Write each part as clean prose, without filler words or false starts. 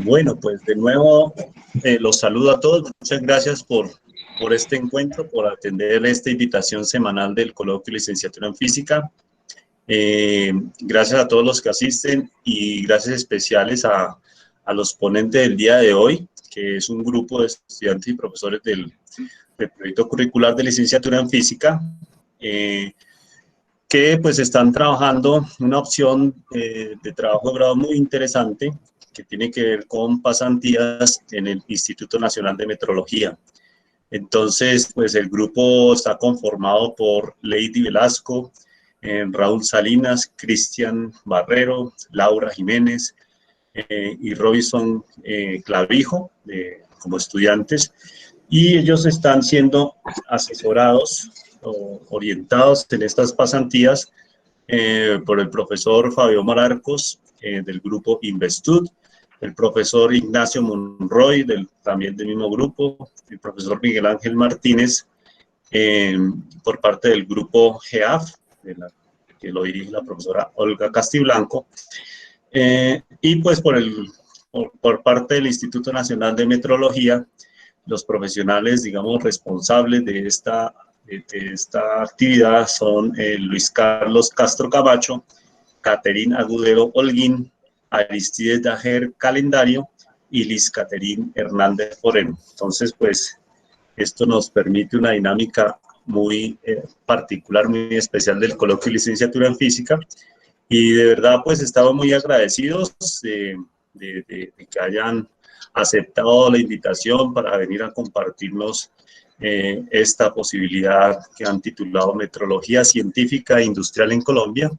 Bueno, pues de nuevo los saludo a todos. Muchas gracias por este encuentro, por atender esta invitación semanal del Coloquio de Licenciatura en Física. Gracias a todos los que asisten y gracias especiales a los ponentes del día de hoy, que es un grupo de estudiantes y profesores del proyecto curricular de Licenciatura en Física, que pues están trabajando una opción de trabajo de grado muy interesante que tiene que ver con pasantías en el Instituto Nacional de Metrología. Entonces, pues el grupo está conformado por Lady Velasco, Raúl Salinas, Cristian Barrero, Laura Jiménez y Robinson Clavijo como estudiantes, y ellos están siendo asesorados o orientados en estas pasantías por el profesor Fabio Mararcos del grupo Investud, el profesor Ignacio Monroy también del mismo grupo, el profesor Miguel Ángel Martínez por parte del grupo GEAF, que lo dirige la profesora Olga Castiblanco, y pues por parte del Instituto Nacional de Metrología, los profesionales, digamos, responsables de esta actividad son Luis Carlos Castro Camacho, Caterín Agudero Holguín, Aristides Dajer Calendario y Liz Caterín Hernández Foreno. Entonces, pues, esto nos permite una dinámica muy particular, muy especial del coloquio de licenciatura en física, y de verdad, pues, estamos muy agradecidos de que hayan aceptado la invitación para venir a compartirnos esta posibilidad que han titulado Metrología Científica e Industrial en Colombia,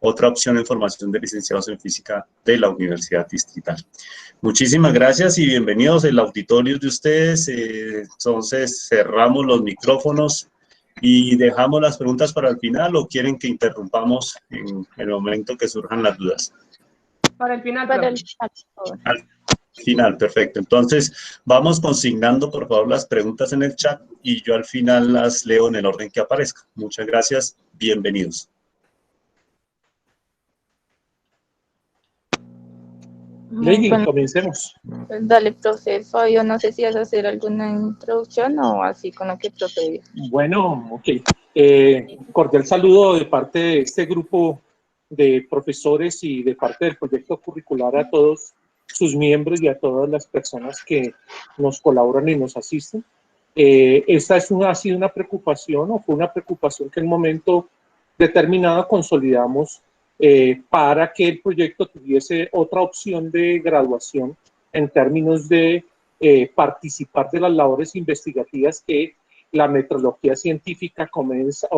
otra opción en formación de licenciados en física de la Universidad Distrital. Muchísimas gracias y bienvenidos al auditorio de ustedes. Entonces cerramos los micrófonos y dejamos las preguntas para el final, ¿o quieren que interrumpamos en el momento que surjan las dudas? Para el final. Para el final, perfecto. Entonces, vamos consignando, por favor, las preguntas en el chat y yo al final las leo en el orden que aparezca. Muchas gracias. Bienvenidos. Lady, comencemos. Pues dale, profe Fabio, no sé si vas a hacer alguna introducción o así con lo que profe. Bueno, ok. Cordial saludo de parte de este grupo de profesores y de parte del proyecto curricular a todos sus miembros y a todas las personas que nos colaboran y nos asisten. Esta ha sido una preocupación, o fue una preocupación que en un momento determinado consolidamos para que el proyecto tuviese otra opción de graduación en términos de participar de las labores investigativas que la metrología científica comienza,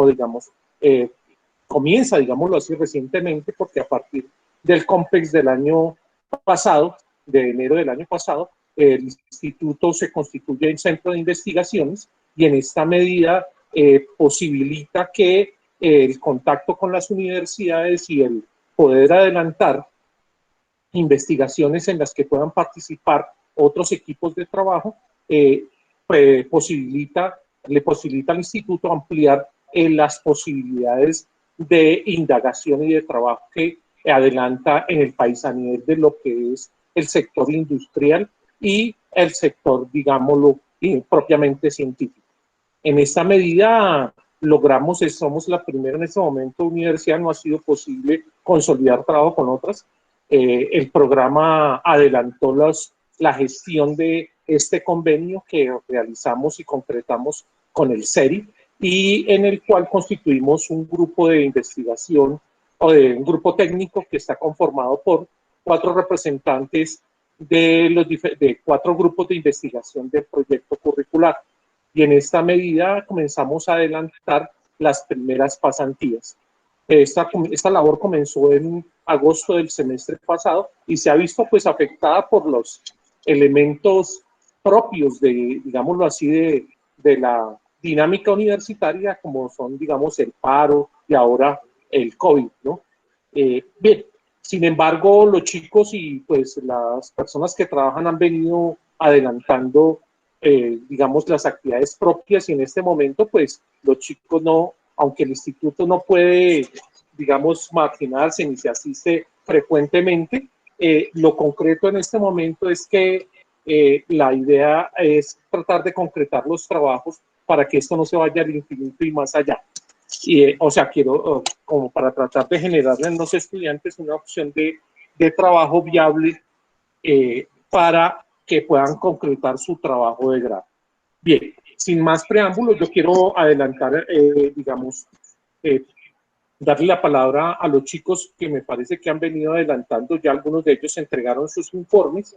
digámoslo así, recientemente, porque a partir del COMPEX del año pasado, de enero del año pasado, el instituto se constituye en centro de investigaciones y en esta medida posibilita que el contacto con las universidades y el poder adelantar investigaciones en las que puedan participar otros equipos de trabajo, le posibilita al instituto ampliar las posibilidades de indagación y de trabajo que adelanta en el país a nivel de lo que es el sector industrial y el sector, digámoslo, propiamente científico. En esta medida logramos, somos la primera en este momento universidad, no ha sido posible consolidar trabajo con otras. El programa adelantó la gestión de este convenio que realizamos y concretamos con el CERI y en el cual constituimos un grupo de investigación o de un grupo técnico que está conformado por 4 representantes de 4 grupos de investigación del proyecto curricular. Y en esta medida comenzamos a adelantar las primeras pasantías. Esta labor comenzó en agosto del semestre pasado y se ha visto pues afectada por los elementos propios de, digámoslo así, de la dinámica universitaria, como son, digamos, el paro y ahora el COVID, ¿no? Bien, Sin embargo, los chicos y pues las personas que trabajan han venido adelantando, digamos, las actividades propias y en este momento, pues los chicos no, aunque el instituto no puede, digamos, marginarse ni se asiste frecuentemente, lo concreto en este momento es que la idea es tratar de concretar los trabajos para que esto no se vaya al infinito y más allá. Y, o sea, quiero como para tratar de generarle a los estudiantes una opción de trabajo viable para que puedan concretar su trabajo de grado. Bien, sin más preámbulos, yo quiero adelantar, digamos, darle la palabra a los chicos que me parece que han venido adelantando, ya algunos de ellos entregaron sus informes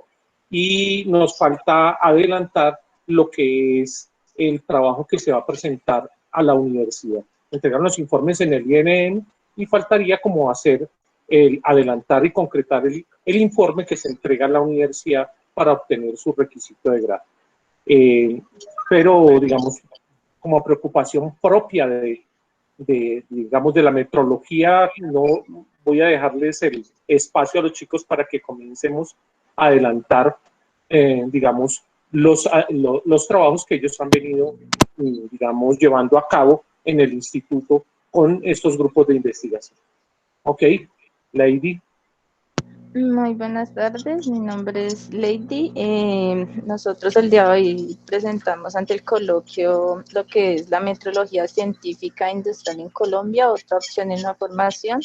y nos falta adelantar lo que es el trabajo que se va a presentar a la universidad. Entregaron los informes en el INN y faltaría como hacer el adelantar y concretar el informe que se entrega a la universidad para obtener su requisito de grado. Pero, digamos, como preocupación propia digamos, de la metrología, no voy a dejarles el espacio a los chicos para que comencemos a adelantar, digamos, los trabajos que ellos han venido, digamos, llevando a cabo en el instituto con estos grupos de investigación. Ok, Lady. Muy buenas tardes, mi nombre es Lady. Nosotros el día de hoy presentamos ante el coloquio lo que es la metrología científica e industrial en Colombia, otra opción en la formación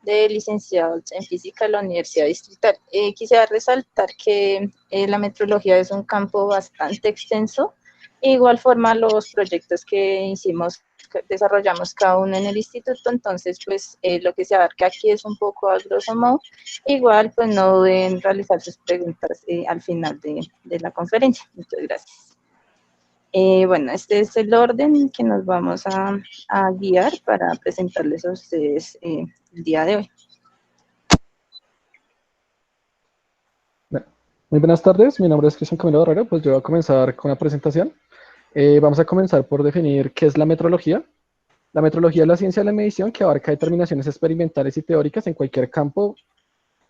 de licenciados en física de la Universidad Distrital. Quisiera resaltar que la metrología es un campo bastante extenso. De igual forma, los proyectos que desarrollamos cada uno en el instituto, entonces, pues lo que se abarca aquí es un poco a grosso modo. Igual, pues no deben realizar sus preguntas al final de la conferencia. Muchas gracias. Bueno, este es el orden que nos vamos a guiar para presentarles a ustedes el día de hoy. Muy buenas tardes, mi nombre es Cristian Camilo Barrero, pues yo voy a comenzar con la presentación. Vamos a comenzar por definir qué es la metrología. La metrología es la ciencia de la medición que abarca determinaciones experimentales y teóricas en cualquier campo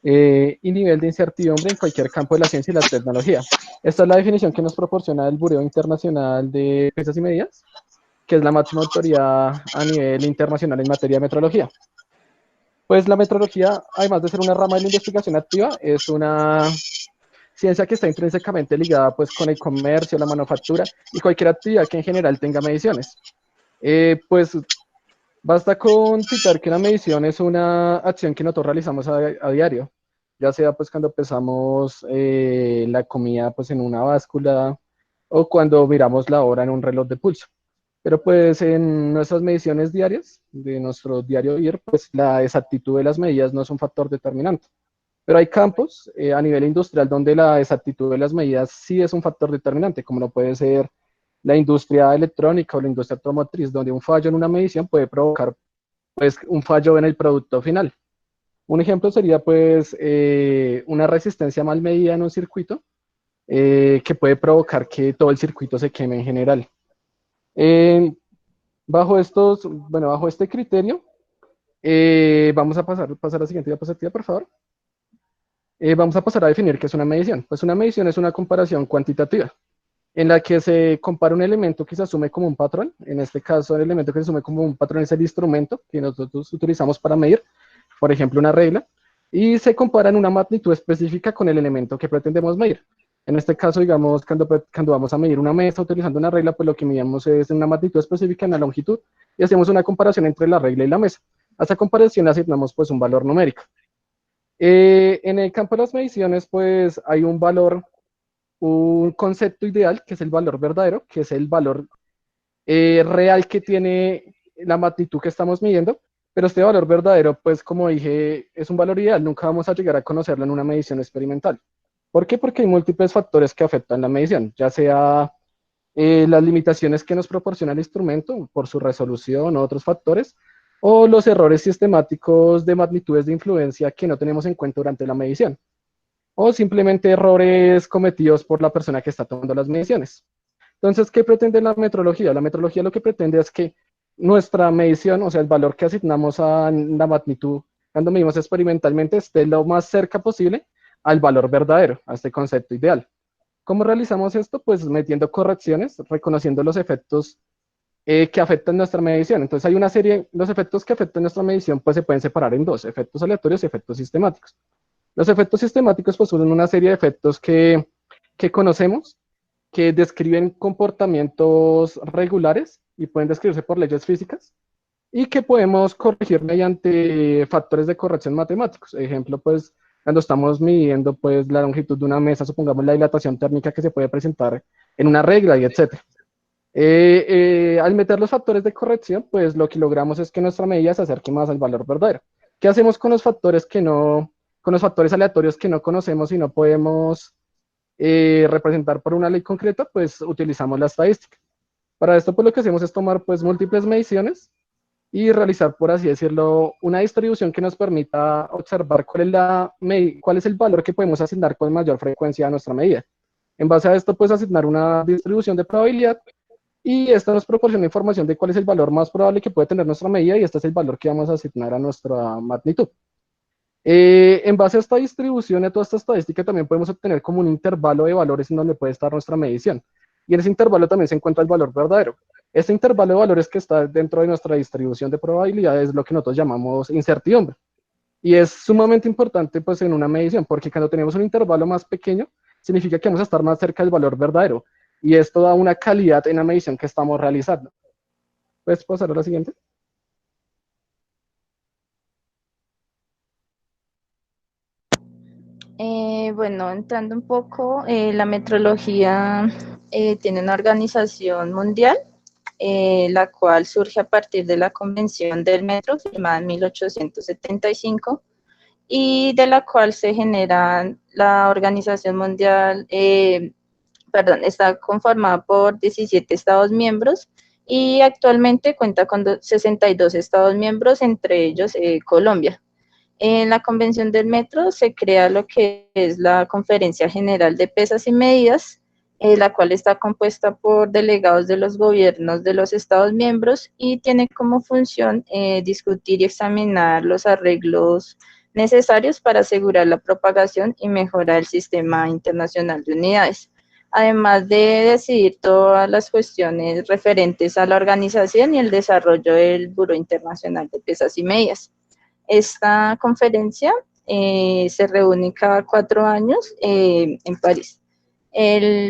y nivel de incertidumbre en cualquier campo de la ciencia y la tecnología. Esta es la definición que nos proporciona el Bureo Internacional de Pesas y Medidas, que es la máxima autoridad a nivel internacional en materia de metrología. Pues la metrología, además de ser una rama de la investigación activa, es una ciencia que está intrínsecamente ligada pues con el comercio, la manufactura y cualquier actividad que en general tenga mediciones. Pues basta con citar que una medición es una acción que nosotros realizamos a diario, ya sea pues cuando pesamos la comida pues en una báscula o cuando miramos la hora en un reloj de pulso. Pero pues en nuestras mediciones diarias, de nuestro diario vivir, pues la exactitud de las medidas no es un factor determinante. Pero hay campos a nivel industrial donde la exactitud de las medidas sí es un factor determinante, como lo puede ser la industria electrónica o la industria automotriz, donde un fallo en una medición puede provocar pues, un fallo en el producto final. Un ejemplo sería pues una resistencia mal medida en un circuito que puede provocar que todo el circuito se queme en general. Bajo este criterio, vamos a pasar a la siguiente diapositiva, por favor. Vamos a pasar a definir qué es una medición. Pues una medición es una comparación cuantitativa en la que se compara un elemento que se asume como un patrón. En este caso, el elemento que se asume como un patrón es el instrumento que nosotros utilizamos para medir, por ejemplo, una regla, y se compara en una magnitud específica con el elemento que pretendemos medir. En este caso, digamos, cuando vamos a medir una mesa utilizando una regla, pues lo que medimos es una magnitud específica en la longitud y hacemos una comparación entre la regla y la mesa. A esa comparación le asignamos pues un valor numérico. En el campo de las mediciones, pues hay un valor, un concepto ideal, que es el valor verdadero, que es el valor real que tiene la magnitud que estamos midiendo, pero este valor verdadero, pues como dije, es un valor ideal, nunca vamos a llegar a conocerlo en una medición experimental. ¿Por qué? Porque hay múltiples factores que afectan la medición, ya sea las limitaciones que nos proporciona el instrumento por su resolución o otros factores, o los errores sistemáticos de magnitudes de influencia que no tenemos en cuenta durante la medición, o simplemente errores cometidos por la persona que está tomando las mediciones. Entonces, ¿qué pretende la metrología? La metrología lo que pretende es que nuestra medición, o sea, el valor que asignamos a la magnitud cuando medimos experimentalmente, esté lo más cerca posible al valor verdadero, a este concepto ideal. ¿Cómo realizamos esto? Pues metiendo correcciones, reconociendo los efectos que afectan nuestra medición. Entonces hay una serie, los efectos que afectan nuestra medición pues se pueden separar en dos, efectos aleatorios y efectos sistemáticos. Los efectos sistemáticos pues son una serie de efectos que conocemos, que describen comportamientos regulares y pueden describirse por leyes físicas y que podemos corregir mediante factores de corrección matemáticos. Ejemplo, pues cuando estamos midiendo pues la longitud de una mesa, supongamos la dilatación térmica que se puede presentar en una regla y etcétera. Al meter los factores de corrección, pues lo que logramos es que nuestra medida se acerque más al valor verdadero. ¿Qué hacemos con los factores con los factores aleatorios que no conocemos y no podemos representar por una ley concreta? Pues utilizamos la estadística. Para esto, pues lo que hacemos es tomar pues múltiples mediciones y realizar, por así decirlo, una distribución que nos permita observar cuál es el valor que podemos asignar con mayor frecuencia a nuestra medida. En base a esto, pues asignar una distribución de probabilidad y esta nos proporciona información de cuál es el valor más probable que puede tener nuestra medida y este es el valor que vamos a asignar a nuestra magnitud. En base a esta distribución y a toda esta estadística también podemos obtener como un intervalo de valores en donde puede estar nuestra medición. Y en ese intervalo también se encuentra el valor verdadero. Este intervalo de valores que está dentro de nuestra distribución de probabilidades es lo que nosotros llamamos incertidumbre. Y es sumamente importante pues en una medición porque cuando tenemos un intervalo más pequeño significa que vamos a estar más cerca del valor verdadero. Y esto da una calidad en la medición que estamos realizando. ¿Puedes pasar a la siguiente? Bueno, entrando un poco, la metrología tiene una organización mundial, la cual surge a partir de la Convención del Metro, firmada en 1875, y de la cual se genera la Organización Mundial, está conformada por 17 Estados miembros y actualmente cuenta con 62 Estados miembros, entre ellos Colombia. En la Convención del Metro se crea lo que es la Conferencia General de Pesas y Medidas, la cual está compuesta por delegados de los gobiernos de los Estados miembros y tiene como función discutir y examinar los arreglos necesarios para asegurar la propagación y mejorar el sistema internacional de unidades, además de decidir todas las cuestiones referentes a la organización y el desarrollo del Buró Internacional de Pesas y Medidas. Esta conferencia se reúne cada 4 años en París.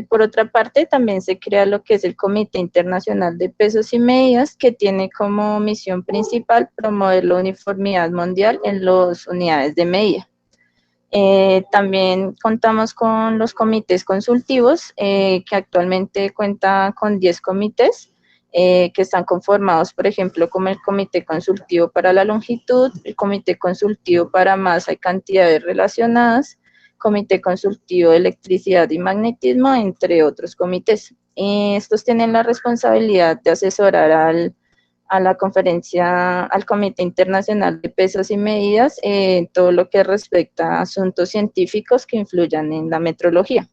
Por otra parte, también se crea lo que es el Comité Internacional de Pesos y Medidas, que tiene como misión principal promover la uniformidad mundial en las unidades de medida. También contamos con los comités consultivos, que actualmente cuenta con 10 comités, que están conformados, por ejemplo, como el Comité Consultivo para la Longitud, el Comité Consultivo para Masa y Cantidades Relacionadas, Comité Consultivo de Electricidad y Magnetismo, entre otros comités. Estos tienen la responsabilidad de asesorar a la conferencia, al Comité Internacional de Pesos y Medidas, todo lo que respecta a asuntos científicos que influyan en la metrología.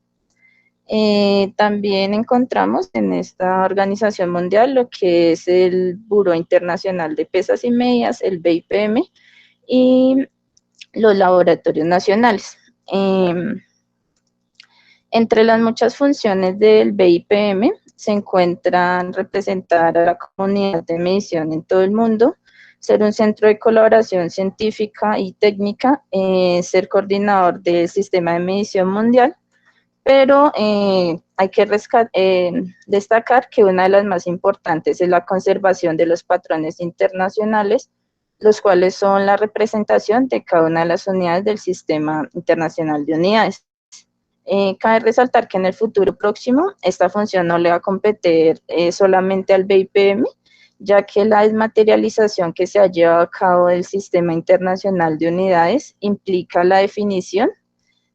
También encontramos en esta organización mundial lo que es el Buró Internacional de Pesas y Medidas, el BIPM, y los laboratorios nacionales. Entre las muchas funciones del BIPM se encuentran representar a la comunidad de medición en todo el mundo, ser un centro de colaboración científica y técnica, ser coordinador del sistema de medición mundial, pero hay que destacar que una de las más importantes es la conservación de los patrones internacionales, los cuales son la representación de cada una de las unidades del Sistema Internacional de Unidades. Cabe resaltar que en el futuro próximo esta función no le va a competir solamente al BIPM, ya que la desmaterialización que se ha llevado a cabo del Sistema Internacional de Unidades implica la definición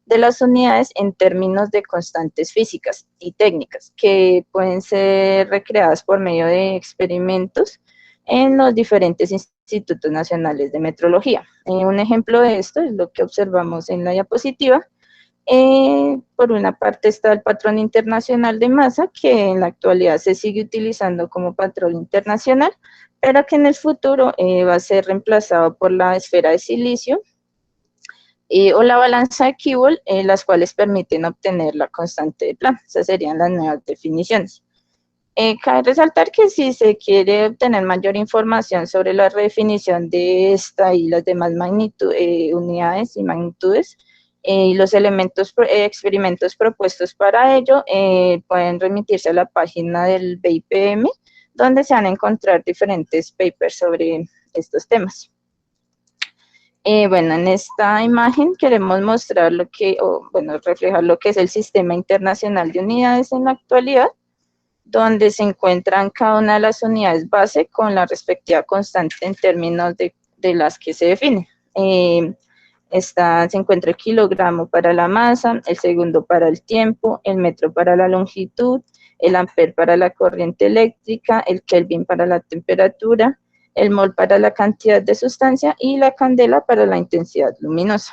de las unidades en términos de constantes físicas y técnicas que pueden ser recreadas por medio de experimentos en los diferentes institutos nacionales de metrología. Un ejemplo de esto es lo que observamos en la diapositiva. Por una parte está el patrón internacional de masa, que en la actualidad se sigue utilizando como patrón internacional, pero que en el futuro va a ser reemplazado por la esfera de silicio o la balanza de Kibble, las cuales permiten obtener la constante de Planck. Esas serían las nuevas definiciones. Cabe resaltar que si se quiere obtener mayor información sobre la redefinición de esta y las demás unidades y magnitudes, y los experimentos propuestos para ello, pueden remitirse a la página del BIPM, donde se van a encontrar diferentes papers sobre estos temas. Bueno, en esta imagen queremos mostrar reflejar lo que es el Sistema Internacional de Unidades en la actualidad, donde se encuentran cada una de las unidades base con la respectiva constante en términos de las que se define. Se encuentra el kilogramo para la masa, el segundo para el tiempo, el metro para la longitud, el amper para la corriente eléctrica, el kelvin para la temperatura, el mol para la cantidad de sustancia y la candela para la intensidad luminosa.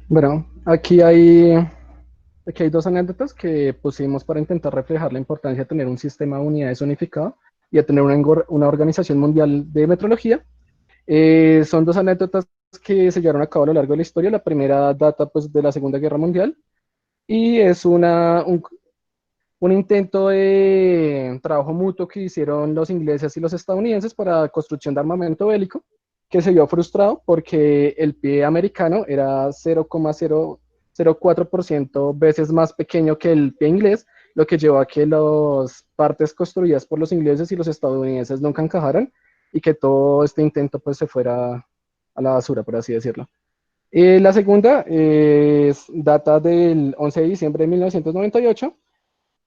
Bueno, aquí hay dos anécdotas que pusimos para intentar reflejar la importancia de tener un sistema de unidades unificado y de tener una organización mundial de metrología. Son dos anécdotas que se llevaron a cabo a lo largo de la historia. La primera data pues, de la Segunda Guerra Mundial y es un intento de trabajo mutuo que hicieron los ingleses y los estadounidenses para construcción de armamento bélico, que se vio frustrado porque el pie americano era 0,004% veces más pequeño que el pie inglés, lo que llevó a que las partes construidas por los ingleses y los estadounidenses nunca encajaran y que todo este intento pues se fuera a la basura, por así decirlo. La segunda es data del 11 de diciembre de 1998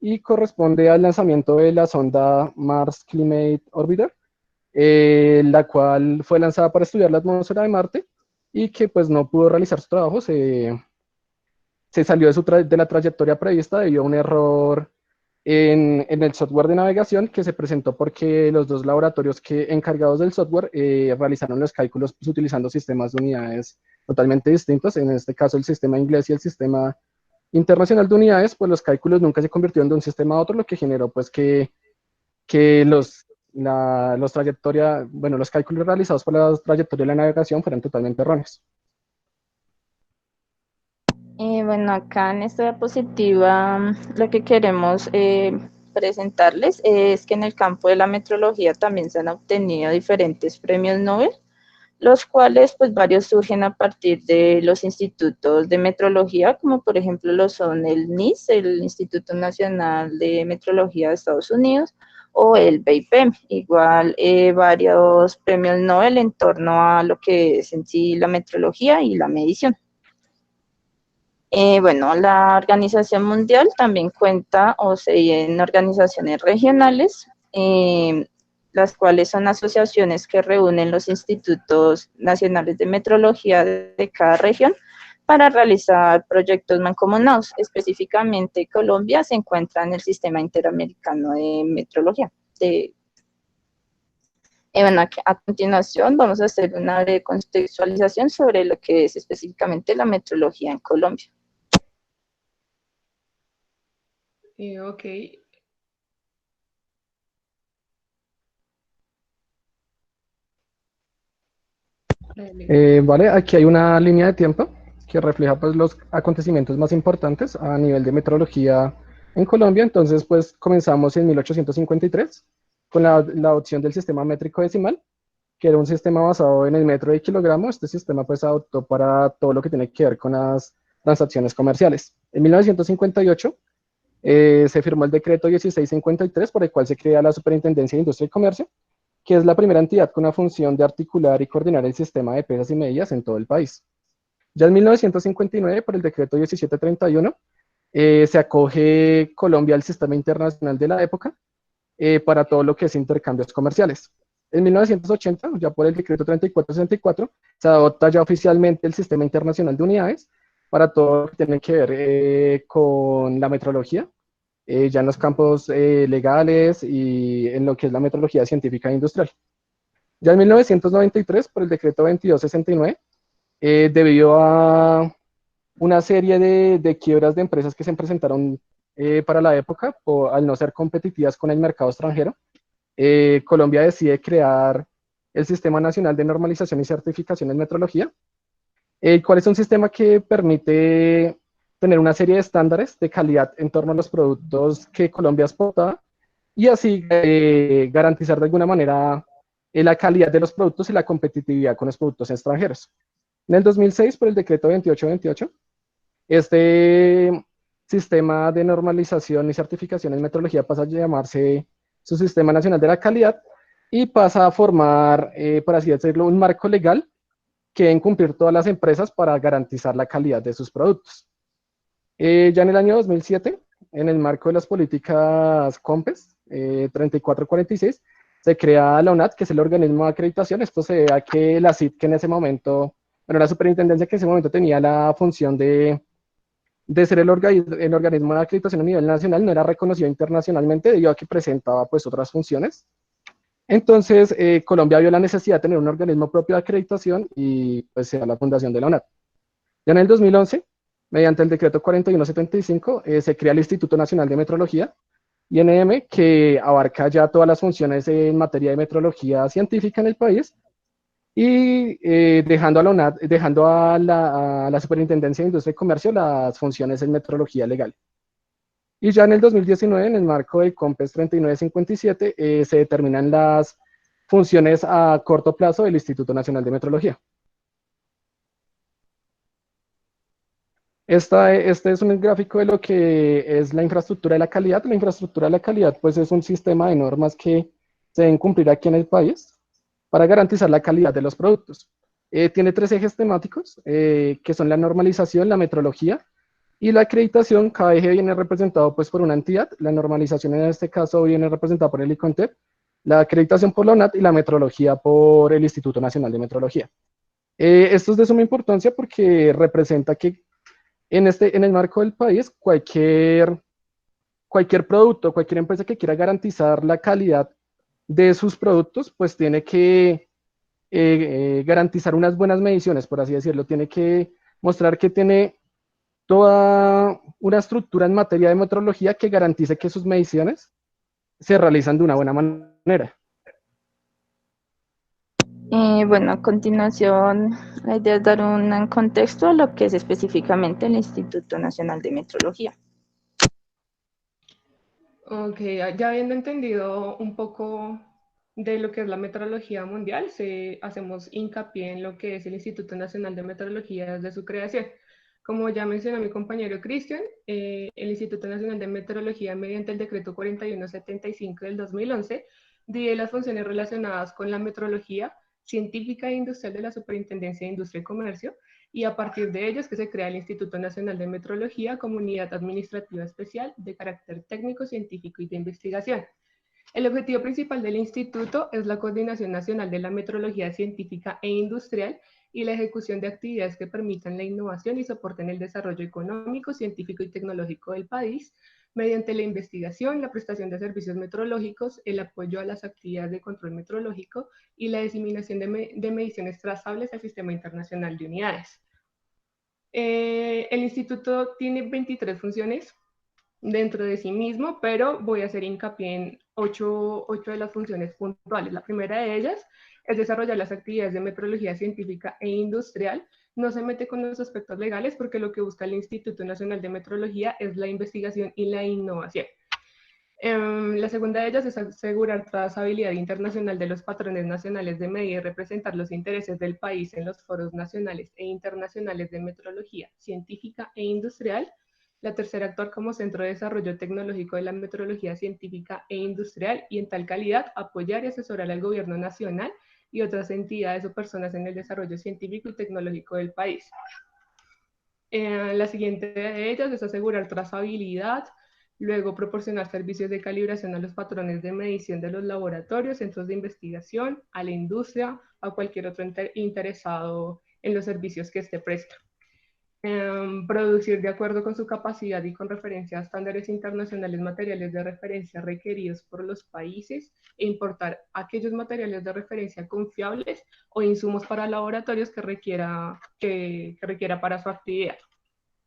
y corresponde al lanzamiento de la sonda Mars Climate Orbiter, la cual fue lanzada para estudiar la atmósfera de Marte y que pues no pudo realizar su trabajo, se salió de la trayectoria prevista debido a un error en el software de navegación que se presentó porque los dos laboratorios encargados del software realizaron los cálculos pues, utilizando sistemas de unidades totalmente distintos, en este caso el sistema inglés y el sistema internacional de unidades, pues los cálculos nunca se convirtieron de un sistema a otro, lo que generó pues que los cálculos realizados por la trayectoria de la navegación fueran totalmente erróneos. Bueno, acá en esta diapositiva lo que queremos presentarles es que en el campo de la metrología también se han obtenido diferentes premios Nobel, los cuales pues varios surgen a partir de los institutos de metrología, como por ejemplo lo son el NIST, el Instituto Nacional de Metrología de Estados Unidos, o el BIPM, igual varios premios Nobel en torno a lo que es en sí la metrología y la medición. Bueno, la Organización Mundial también cuenta o se divide en organizaciones regionales, las cuales son asociaciones que reúnen los institutos nacionales de metrología de cada región para realizar proyectos mancomunados. Específicamente, Colombia se encuentra en el Sistema Interamericano de Metrología. Bueno, a continuación vamos a hacer una breve contextualización sobre lo que es específicamente la metrología en Colombia. Ok. Vale, aquí hay una línea de tiempo que refleja pues, los acontecimientos más importantes a nivel de metrología en Colombia. Entonces, pues comenzamos en 1853 con la adopción del sistema métrico decimal, que era un sistema basado en el metro de kilogramo. Este sistema pues adoptó para todo lo que tiene que ver con las transacciones comerciales. En 1958 se firmó el decreto 1653 por el cual se crea la Superintendencia de Industria y Comercio, que es la primera entidad con la función de articular y coordinar el sistema de pesas y medidas en todo el país. Ya en 1959, por el decreto 1731, se acoge Colombia al sistema internacional de la época para todo lo que es intercambios comerciales. En 1980, ya por el decreto 3464, se adopta ya oficialmente el sistema internacional de unidades para todo lo que tiene que ver con la metrología, ya en los campos legales y en lo que es la metrología científica e industrial. Ya en 1993, por el decreto 2269, debido a una serie de quiebras de empresas que se presentaron para la época, al no ser competitivas con el mercado extranjero, Colombia decide crear el Sistema Nacional de Normalización y Certificación en Metrología, el cual es un sistema que permite tener una serie de estándares de calidad en torno a los productos que Colombia exporta y así garantizar de alguna manera la calidad de los productos y la competitividad con los productos extranjeros. En el 2006, por el decreto 2828, este sistema de normalización y certificación en metrología pasa a llamarse su Sistema Nacional de la Calidad y pasa a formar, por así decirlo, un marco legal que deben cumplir todas las empresas para garantizar la calidad de sus productos. Ya en el año 2007, en el marco de las políticas COMPES 3446, se crea la ONAT, que es el organismo de acreditación. Esto se ve a que la CIT, que en ese momento, bueno, la superintendencia que en ese momento tenía la función de ser el organismo de acreditación a nivel nacional, no era reconocido internacionalmente debido a que presentaba pues otras funciones. Entonces, Colombia vio la necesidad de tener un organismo propio de acreditación y pues se da la fundación de la ONAT. Ya en el 2011, mediante el decreto 4175, se crea el Instituto Nacional de Metrología, INM, que abarca ya todas las funciones en materia de metrología científica en el país y dejando a la ONAT, dejando a la Superintendencia de Industria y Comercio las funciones en metrología legal. Y ya en el 2019, en el marco de COMPES 3957, se determinan las funciones a corto plazo del Instituto Nacional de Metrología. Este es un gráfico de lo que es la infraestructura de la calidad. La infraestructura de la calidad, pues, es un sistema de normas que se deben cumplir aquí en el país para garantizar la calidad de los productos. Tiene tres ejes temáticos, que son la normalización, la metrología y la acreditación. Cada eje viene representado pues, por una entidad. La normalización en este caso viene representada por el ICONTEP, la acreditación por la ONAT y la metrología por el Instituto Nacional de Metrología. Esto es de suma importancia porque representa que en el marco del país, cualquier producto, cualquier empresa que quiera garantizar la calidad de sus productos, pues tiene que garantizar unas buenas mediciones, por así decirlo. Tiene que mostrar que tiene toda una estructura en materia de metrología que garantice que sus mediciones se realizan de una buena manera. Bueno, a continuación, la idea es dar un contexto a lo que es específicamente el Instituto Nacional de Metrología. Ok, ya habiendo entendido un poco de lo que es la metrología mundial, hacemos hincapié en lo que es el Instituto Nacional de Metrología desde su creación. Como ya mencionó mi compañero Cristian, el Instituto Nacional de Metrología, mediante el decreto 4175 del 2011, divide las funciones relacionadas con la metrología científica e industrial de la Superintendencia de Industria y Comercio, y a partir de ellos que se crea el Instituto Nacional de Metrología como unidad administrativa especial de carácter técnico, científico y de investigación. El objetivo principal del instituto es la coordinación nacional de la metrología científica e industrial y la ejecución de actividades que permitan la innovación y soporten el desarrollo económico, científico y tecnológico del país mediante la investigación, la prestación de servicios metrológicos, el apoyo a las actividades de control metrológico y la diseminación de mediciones trazables al Sistema Internacional de Unidades. El instituto tiene 23 funciones dentro de sí mismo, pero voy a hacer hincapié en 8 de las funciones puntuales. La primera de ellas es desarrollar las actividades de metrología científica e industrial. No se mete con los aspectos legales porque lo que busca el Instituto Nacional de Metrología es la investigación y la innovación. La segunda de ellas es asegurar trazabilidad internacional de los patrones nacionales de medida y representar los intereses del país en los foros nacionales e internacionales de metrología científica e industrial. La tercera, actuar como centro de desarrollo tecnológico de la metrología científica e industrial y en tal calidad apoyar y asesorar al gobierno nacional y otras entidades o personas en el desarrollo científico y tecnológico del país. La siguiente de ellas es asegurar trazabilidad, luego proporcionar servicios de calibración a los patrones de medición de los laboratorios, centros de investigación, a la industria, a cualquier otro interesado en los servicios que esté prestando. Producir de acuerdo con su capacidad y con referencia a estándares internacionales materiales de referencia requeridos por los países e importar aquellos materiales de referencia confiables o insumos para laboratorios que requiera para su actividad.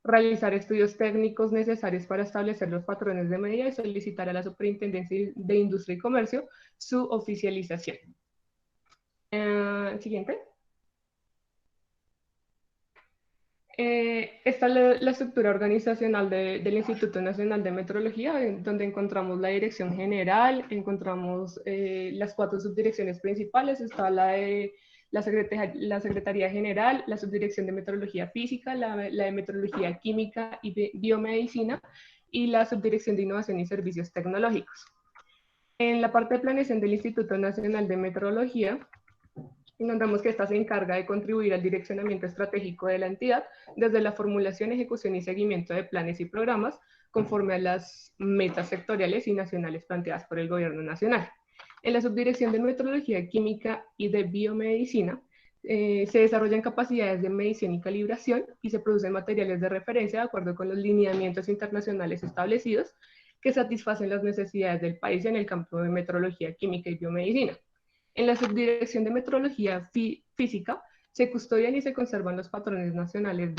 realizar estudios técnicos necesarios para establecer los patrones de medida y solicitar a la Superintendencia de Industria y Comercio su oficialización. Siguiente. Esta es la estructura organizacional del Instituto Nacional de Metrología, donde encontramos la dirección general, encontramos las 4 subdirecciones principales, está la de la Secretaría General, la Subdirección de Metrología Física, la de Metrología Química y Biomedicina, y la Subdirección de Innovación y Servicios Tecnológicos. En la parte de planeación del Instituto Nacional de Metrología, encontramos que esta se encarga de contribuir al direccionamiento estratégico de la entidad desde la formulación, ejecución y seguimiento de planes y programas conforme a las metas sectoriales y nacionales planteadas por el Gobierno Nacional. En la Subdirección de Metrología Química y de Biomedicina se desarrollan capacidades de medición y calibración y se producen materiales de referencia de acuerdo con los lineamientos internacionales establecidos que satisfacen las necesidades del país en el campo de metrología química y biomedicina. En la Subdirección de Metrología Física se custodian y se conservan los patrones nacionales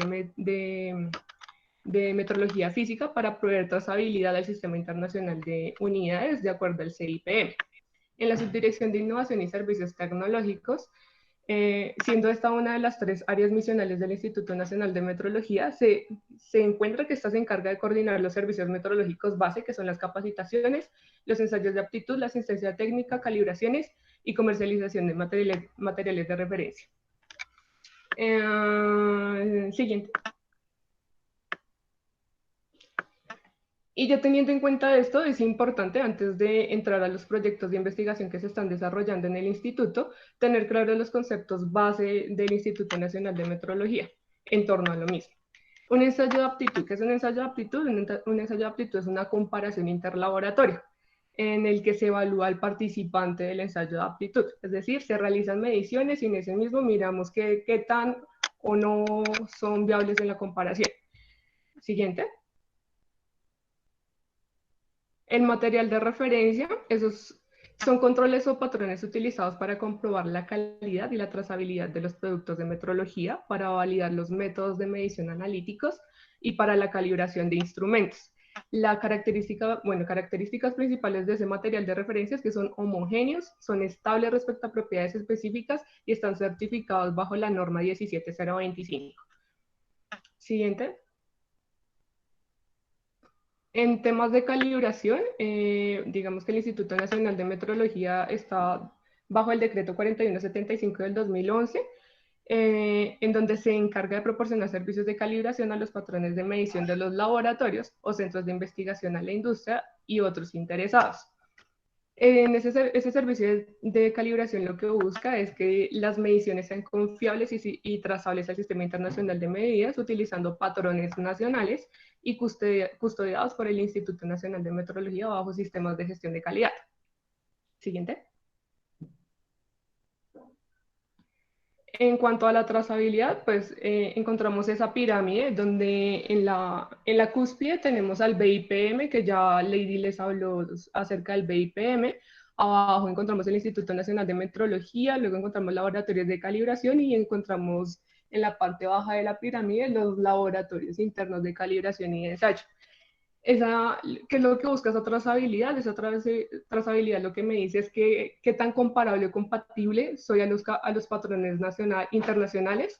de metrología física para proveer trazabilidad al Sistema Internacional de Unidades de acuerdo al CIPM. En la Subdirección de Innovación y Servicios Tecnológicos, siendo esta una de las 3 áreas misionales del Instituto Nacional de Metrología, se encuentra que esta se encarga de coordinar los servicios metrológicos base, que son las capacitaciones, los ensayos de aptitud, la asistencia técnica, calibraciones y comercialización de materiales de referencia. Siguiente. Y ya teniendo en cuenta esto, es importante, antes de entrar a los proyectos de investigación que se están desarrollando en el instituto, tener claros los conceptos base del Instituto Nacional de Metrología en torno a lo mismo. Un ensayo de aptitud. ¿Qué es un ensayo de aptitud? Un ensayo de aptitud es una comparación interlaboratoria en el que se evalúa al participante del ensayo de aptitud. Es decir, se realizan mediciones y en ese mismo miramos qué tan o no son viables en la comparación. Siguiente. El material de referencia, esos son controles o patrones utilizados para comprobar la calidad y la trazabilidad de los productos de metrología, para validar los métodos de medición analíticos y para la calibración de instrumentos. Características principales de ese material de referencia es que son homogéneos, son estables respecto a propiedades específicas y están certificados bajo la norma 17025. Siguiente. En temas de calibración, digamos que el Instituto Nacional de Metrología está bajo el decreto 4175 del 2011, en donde se encarga de proporcionar servicios de calibración a los patrones de medición de los laboratorios o centros de investigación a la industria y otros interesados. En ese servicio de calibración lo que busca es que las mediciones sean confiables y trazables al Sistema Internacional de Medidas utilizando patrones nacionales y custodiados por el Instituto Nacional de Metrología bajo sistemas de gestión de calidad. Siguiente. En cuanto a la trazabilidad, pues encontramos esa pirámide donde en la cúspide tenemos al BIPM, que ya Lady les habló acerca del BIPM. Abajo encontramos el Instituto Nacional de Metrología, luego encontramos laboratorios de calibración y encontramos en la parte baja de la pirámide los laboratorios internos de calibración y de ensayo. ¿Qué es lo que busca esa trazabilidad? Esa trazabilidad lo que me dice es qué tan comparable o compatible soy a los patrones internacionales.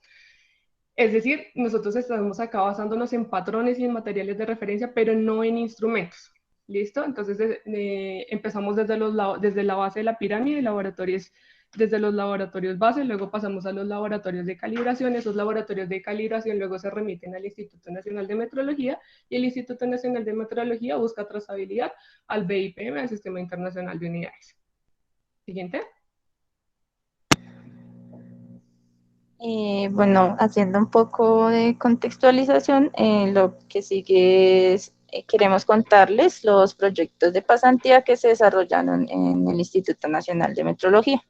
Es decir, nosotros estamos acá basándonos en patrones y en materiales de referencia, pero no en instrumentos. ¿Listo? Entonces empezamos desde la base de la pirámide, desde los laboratorios base, luego pasamos a los laboratorios de calibración, esos laboratorios de calibración luego se remiten al Instituto Nacional de Metrología y el Instituto Nacional de Metrología busca trazabilidad al BIPM, al Sistema Internacional de Unidades. Siguiente. Bueno, haciendo un poco de contextualización, lo que sigue es, queremos contarles los proyectos de pasantía que se desarrollaron en el Instituto Nacional de Metrología.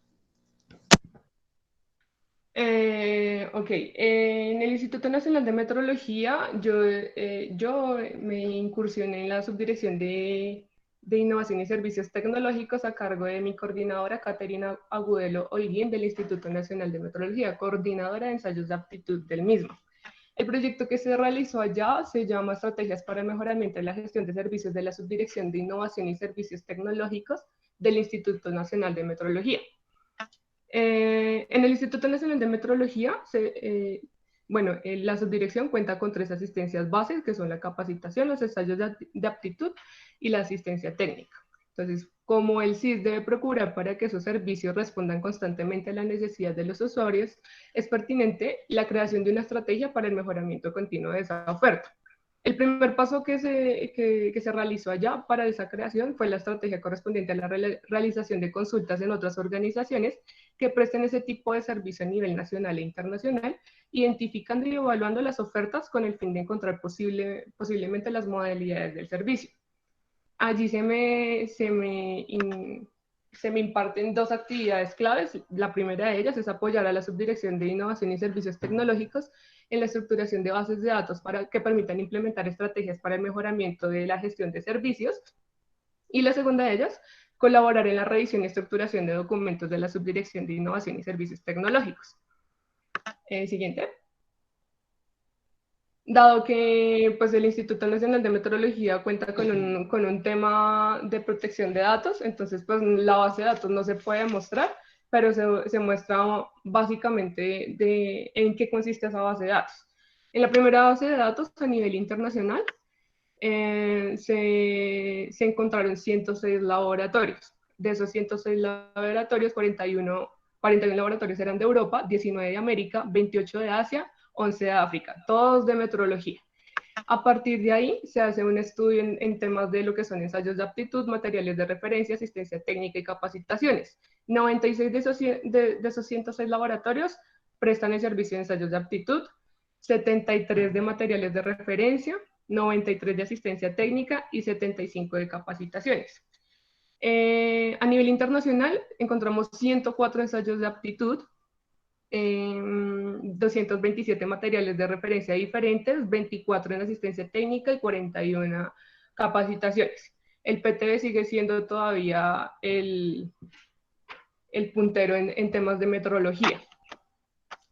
En el Instituto Nacional de Metrología yo me incursioné en la subdirección de Innovación y Servicios Tecnológicos a cargo de mi coordinadora Caterina Agudelo Oiguín del Instituto Nacional de Metrología, coordinadora de ensayos de aptitud del mismo. El proyecto que se realizó allá se llama Estrategias para el Mejoramiento de la Gestión de Servicios de la Subdirección de Innovación y Servicios Tecnológicos del Instituto Nacional de Metrología. En el Instituto Nacional de Metrología, la subdirección cuenta con 3 asistencias bases, que son la capacitación, los ensayos de aptitud y la asistencia técnica. Entonces, como el CIS debe procurar para que esos servicios respondan constantemente a la necesidad de los usuarios, es pertinente la creación de una estrategia para el mejoramiento continuo de esa oferta. El primer paso que se realizó allá para esa creación fue la estrategia correspondiente a la realización de consultas en otras organizaciones que presten ese tipo de servicio a nivel nacional e internacional, identificando y evaluando las ofertas con el fin de encontrar posiblemente las modalidades del servicio. Allí se me imparten 2 actividades claves. La primera de ellas es apoyar a la Subdirección de Innovación y Servicios Tecnológicos en la estructuración de bases de datos para que permitan implementar estrategias para el mejoramiento de la gestión de servicios. Y la segunda de ellas, colaborar en la revisión y estructuración de documentos de la Subdirección de Innovación y Servicios Tecnológicos. Siguiente. Dado que pues, el Instituto Nacional de Metrología cuenta con un tema de protección de datos, entonces pues, la base de datos no se puede mostrar, pero se muestra básicamente en qué consiste esa base de datos. En la primera base de datos a nivel internacional se encontraron 106 laboratorios. De esos 106 laboratorios, 41 laboratorios eran de Europa, 19 de América, 28 de Asia, 11 de África, todos de metrología. A partir de ahí se hace un estudio en temas de lo que son ensayos de aptitud, materiales de referencia, asistencia técnica y capacitaciones. 96 de esos 106 laboratorios prestan el servicio de ensayos de aptitud, 73 de materiales de referencia, 93 de asistencia técnica y 75 de capacitaciones. A nivel internacional encontramos 104 ensayos de aptitud, 227 materiales de referencia diferentes, 24 en asistencia técnica y 41 capacitaciones. El PTB sigue siendo todavía el puntero en temas de metrología.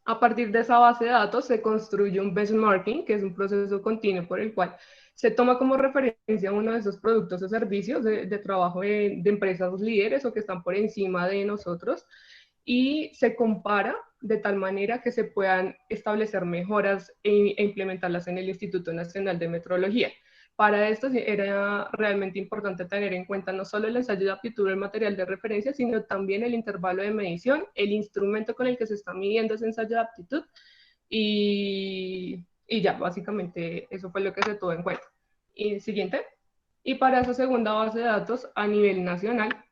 A partir de esa base de datos se construye un benchmarking, que es un proceso continuo por el cual se toma como referencia uno de esos productos o servicios de trabajo de empresas líderes o que están por encima de nosotros, y se compara de tal manera que se puedan establecer mejoras e implementarlas en el Instituto Nacional de Metrología. Para esto era realmente importante tener en cuenta no solo el ensayo de aptitud del material de referencia, sino también el intervalo de medición, el instrumento con el que se está midiendo ese ensayo de aptitud, y ya, básicamente eso fue lo que se tuvo en cuenta. Y siguiente. Y para esa segunda base de datos a nivel nacional,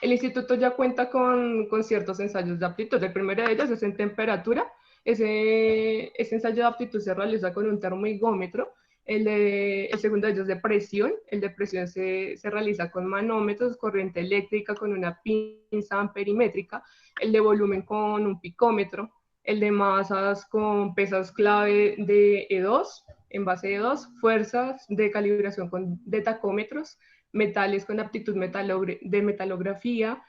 el instituto ya cuenta con ciertos ensayos de aptitud. El primero de ellos es en temperatura. Ese ensayo de aptitud se realiza con un termohigómetro. El segundo de ellos es de presión. El de presión se realiza con manómetros, corriente eléctrica con una pinza amperimétrica. El de volumen con un picómetro. El de masas con pesas clave de E2, en base E2, fuerzas de calibración de tacómetros, metales con aptitud de metalografía.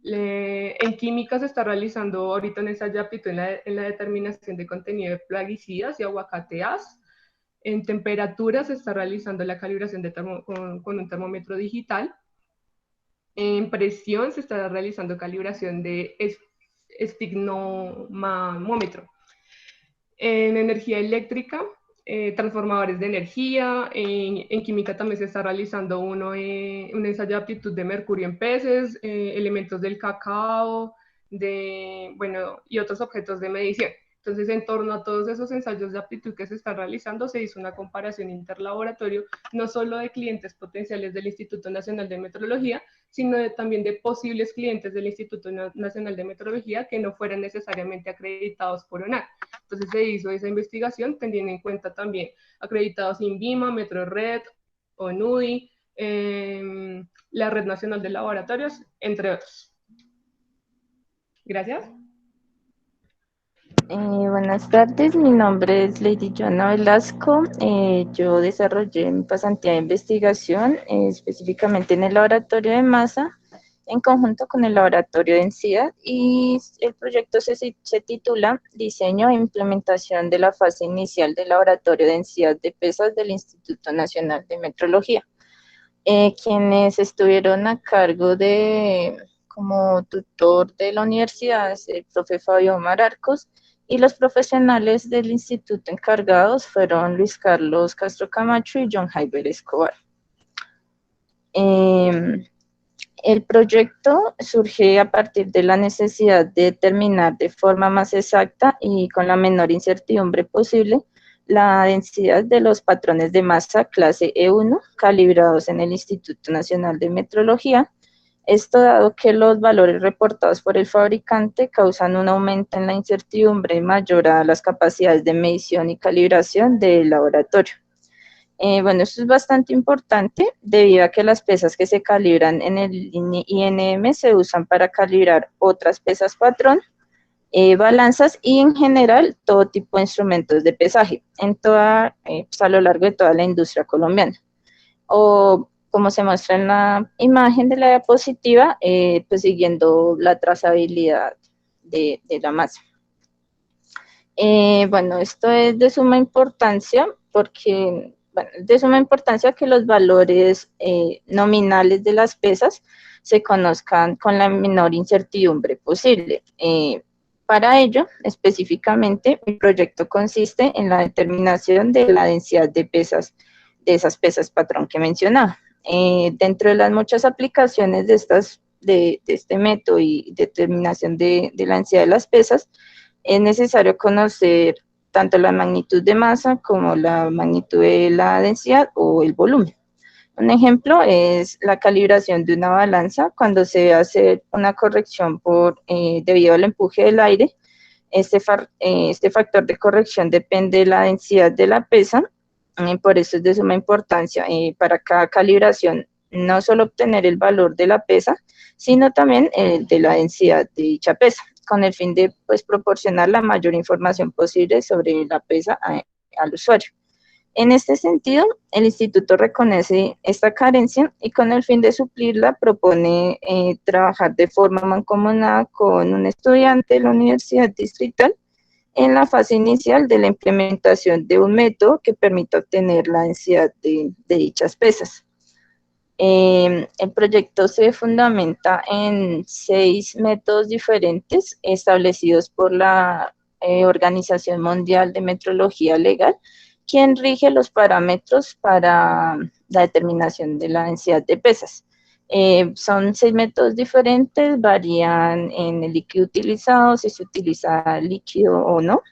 En química se está realizando ahorita un ensayo de aptitud en la determinación de contenido de plaguicidas y aguacateas. En temperatura se está realizando la calibración con un termómetro digital. En presión se está realizando calibración de estigmamómetro. En energía eléctrica, transformadores de energía. En química también se está realizando un ensayo de aptitud de mercurio en peces, elementos del cacao, y otros objetos de medición. Entonces, en torno a todos esos ensayos de aptitud que se están realizando, se hizo una comparación interlaboratorio, no solo de clientes potenciales del Instituto Nacional de Metrología, sino también de posibles clientes del Instituto Nacional de Metrología que no fueran necesariamente acreditados por ONAC. Entonces se hizo esa investigación teniendo en cuenta también acreditados INVIMA, Metrored, ONUDI, la Red Nacional de Laboratorios, entre otros. Gracias. Buenas tardes, mi nombre es Lady Joana Velasco. Yo desarrollé mi pasantía de investigación específicamente en el laboratorio de masa en conjunto con el Laboratorio de Densidad, y el proyecto se titula Diseño e implementación de la fase inicial del Laboratorio de Densidad de Pesas del Instituto Nacional de Metrología. Quienes estuvieron a cargo de, como tutor de la universidad, es el profe Fabio Mararcos, y los profesionales del instituto encargados fueron Luis Carlos Castro Camacho y John Jaiber Escobar. El proyecto surge a partir de la necesidad de determinar de forma más exacta y con la menor incertidumbre posible la densidad de los patrones de masa clase E1 calibrados en el Instituto Nacional de Metrología. Esto dado que los valores reportados por el fabricante causan un aumento en la incertidumbre mayor a las capacidades de medición y calibración del laboratorio. Bueno, esto es bastante importante debido a que las pesas que se calibran en el INM se usan para calibrar otras pesas patrón, balanzas y en general todo tipo de instrumentos de pesaje pues a lo largo de toda la industria colombiana. O como se muestra en la imagen de la diapositiva, pues siguiendo la trazabilidad de la masa. Bueno, esto es de suma importancia porque, bueno, de suma importancia que los valores nominales de las pesas se conozcan con la menor incertidumbre posible. Para ello, específicamente, mi proyecto consiste en la determinación de la densidad de pesas, de esas pesas patrón que mencionaba. Dentro de las muchas aplicaciones de este método y determinación de la densidad de las pesas, es necesario conocer tanto la magnitud de masa como la magnitud de la densidad o el volumen. Un ejemplo es la calibración de una balanza cuando se debe hacer una corrección debido al empuje del aire. Este factor de corrección depende de la densidad de la pesa, por eso es de suma importancia para cada calibración no solo obtener el valor de la pesa, sino también el de la densidad de dicha pesa, con el fin de pues, proporcionar la mayor información posible sobre la pesa al usuario. En este sentido, el instituto reconoce esta carencia y con el fin de suplirla propone trabajar de forma mancomunada con un estudiante de la Universidad Distrital en la fase inicial de la implementación de un método que permita obtener la densidad de dichas pesas. El proyecto se fundamenta en 6 métodos diferentes establecidos por la Organización Mundial de Metrología Legal, quien rige los parámetros para la determinación de la densidad de pesas. Son 6 métodos diferentes, varían en el líquido utilizado, si se utiliza líquido o no.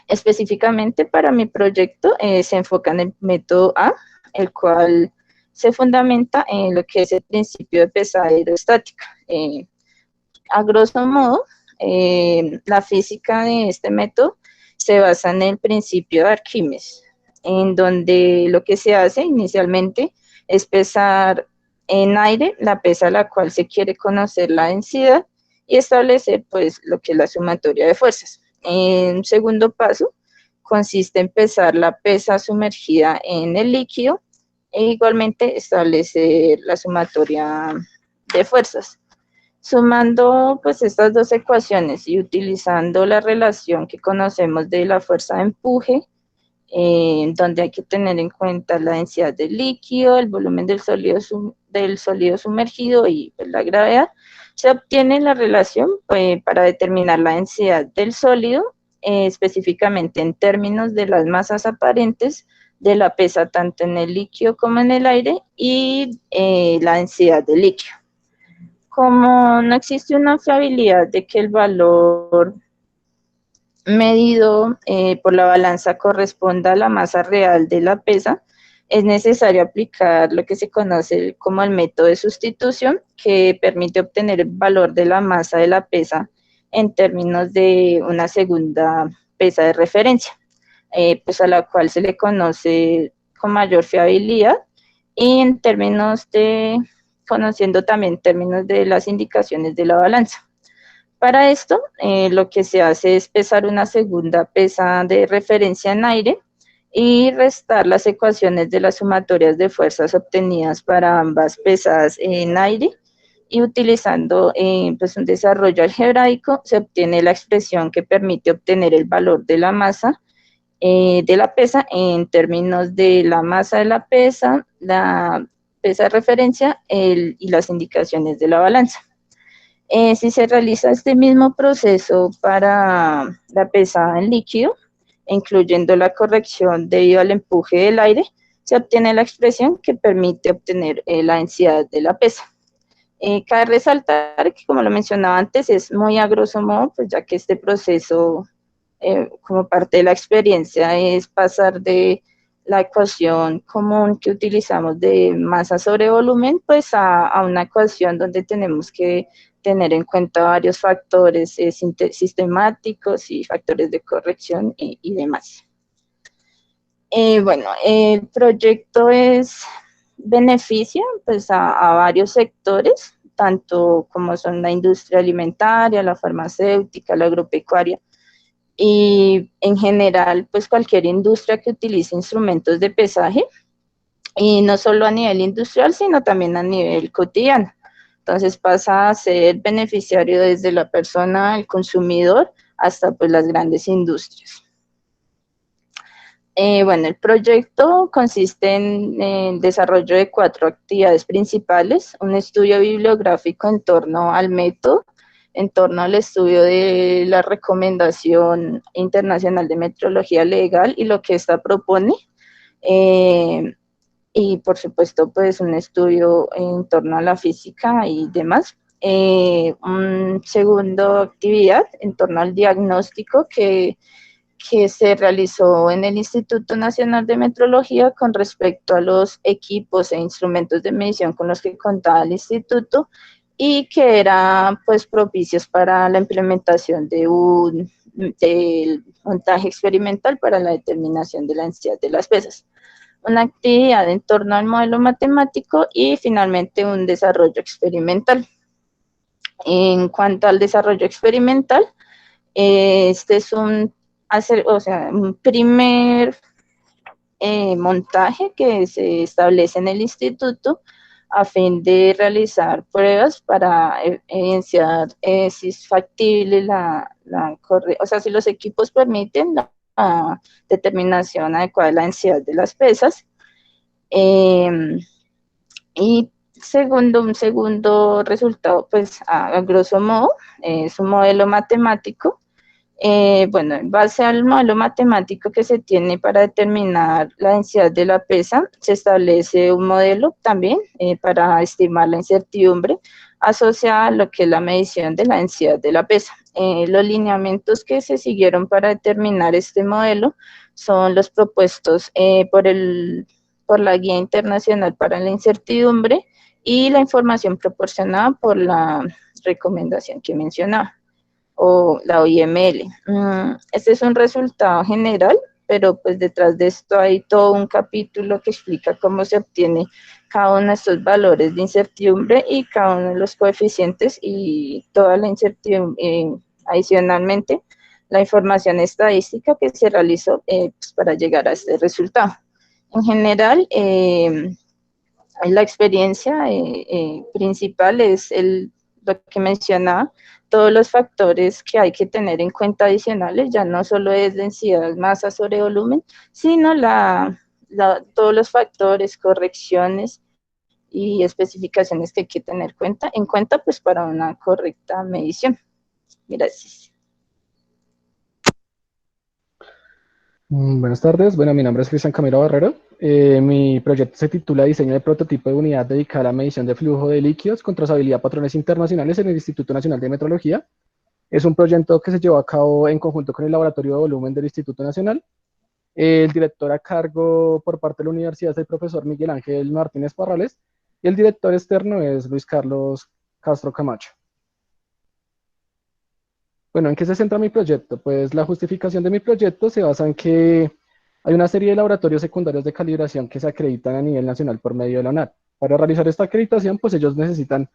Específicamente para mi proyecto se enfoca en el método A, el cual se fundamenta en lo que es el principio de pesada aerostática. A grosso modo, la física de este método se basa en el principio de Arquímedes, en donde lo que se hace inicialmente es pesar en aire la pesa a la cual se quiere conocer la densidad y establecer pues lo que es la sumatoria de fuerzas. Un segundo paso consiste en pesar la pesa sumergida en el líquido e igualmente establecer la sumatoria de fuerzas. Sumando pues estas dos ecuaciones y utilizando la relación que conocemos de la fuerza de empuje, donde hay que tener en cuenta la densidad del líquido, el volumen del sólido sumergido y pues, la gravedad, se obtiene la relación para determinar la densidad del sólido, específicamente en términos de las masas aparentes de la pesa tanto en el líquido como en el aire y la densidad del líquido. Como no existe una fiabilidad de que el valor medido por la balanza corresponda a la masa real de la pesa, es necesario aplicar lo que se conoce como el método de sustitución, que permite obtener el valor de la masa de la pesa en términos de una segunda pesa de referencia, pues a la cual se le conoce con mayor fiabilidad y en términos conociendo también términos de las indicaciones de la balanza. Para esto, lo que se hace es pesar una segunda pesa de referencia en aire y restar las ecuaciones de las sumatorias de fuerzas obtenidas para ambas pesas en aire y utilizando pues un desarrollo algebraico se obtiene la expresión que permite obtener el valor de la masa de la pesa en términos de la masa de la pesa de referencia y las indicaciones de la balanza. Si se realiza este mismo proceso para la pesa en líquido, incluyendo la corrección debido al empuje del aire, se obtiene la expresión que permite obtener la densidad de la pesa. Cabe resaltar que, como lo mencionaba antes, es muy a grosso modo, pues ya que este proceso, como parte de la experiencia, es pasar de la ecuación común que utilizamos de masa sobre volumen, pues a una ecuación donde tenemos que tener en cuenta varios factores sistemáticos y factores de corrección y demás. Bueno, el proyecto beneficia pues, a varios sectores, tanto como son la industria alimentaria, la farmacéutica, la agropecuaria, y en general, pues cualquier industria que utilice instrumentos de pesaje, y no solo a nivel industrial, sino también a nivel cotidiano. Entonces pasa a ser beneficiario desde la persona, el consumidor, hasta pues las grandes industrias. Bueno, el proyecto consiste en el desarrollo de 4 actividades principales: un estudio bibliográfico en torno al método, en torno al estudio de la recomendación internacional de metrología legal y lo que ésta propone, y por supuesto pues un estudio en torno a la física y demás. Un segundo actividad en torno al diagnóstico que se realizó en el Instituto Nacional de Metrología con respecto a los equipos e instrumentos de medición con los que contaba el instituto y que eran pues propicios para la implementación del montaje experimental para la determinación de la densidad de las pesas. Una actividad en torno al modelo matemático y finalmente un desarrollo experimental. En cuanto al desarrollo experimental, este es un primer montaje que se establece en el instituto a fin de realizar pruebas para evidenciar si es factible si los equipos permiten la determinación adecuada de la densidad de las pesas. Y un segundo resultado, pues a grosso modo, es un modelo matemático. Bueno, en base al modelo matemático que se tiene para determinar la densidad de la pesa, se establece un modelo también para estimar la incertidumbre asociada a lo que es la medición de la densidad de la pesa. Los lineamientos que se siguieron para determinar este modelo son los propuestos por la Guía Internacional para la Incertidumbre y la información proporcionada por la recomendación que mencionaba, o la OIML. Este es un resultado general, pero pues detrás de esto hay todo un capítulo que explica cómo se obtiene cada uno de estos valores de incertidumbre y cada uno de los coeficientes y toda la incertidumbre, adicionalmente la información estadística que se realizó pues, para llegar a este resultado. En general, la experiencia principal es lo que mencionaba, todos los factores que hay que tener en cuenta adicionales, ya no solo es densidad, masa sobre volumen, sino todos los factores, correcciones y especificaciones que hay que tener en cuenta pues para una correcta medición. Gracias. Buenas tardes, bueno, mi nombre es Cristian Camilo Barrero. Mi proyecto se titula Diseño de prototipo de unidad dedicada a la medición de flujo de líquidos con trazabilidad a patrones internacionales en el Instituto Nacional de Metrología. Es un proyecto que se llevó a cabo en conjunto con el Laboratorio de Volumen del Instituto Nacional. El director a cargo por parte de la universidad es el profesor Miguel Ángel Martínez Parrales y el director externo es Luis Carlos Castro Camacho. Bueno, ¿en qué se centra mi proyecto? Pues la justificación de mi proyecto se basa en que hay una serie de laboratorios secundarios de calibración que se acreditan a nivel nacional por medio de la ONAT. Para realizar esta acreditación, pues ellos necesitan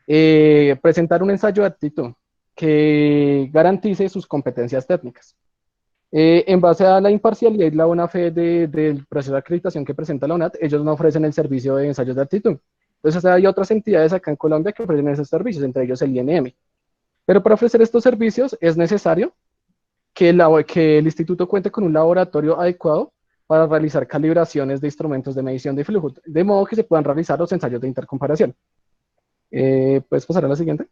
presentar un ensayo de aptitud que garantice sus competencias técnicas. En base a la imparcialidad y la buena fe del proceso de acreditación que presenta la ONAT, ellos no ofrecen el servicio de ensayos de aptitud. Entonces hay otras entidades acá en Colombia que ofrecen esos servicios, entre ellos el INM. Pero para ofrecer estos servicios es necesario que el instituto cuente con un laboratorio adecuado para realizar calibraciones de instrumentos de medición de flujo, de modo que se puedan realizar los ensayos de intercomparación. ¿Puedes pasar a la siguiente?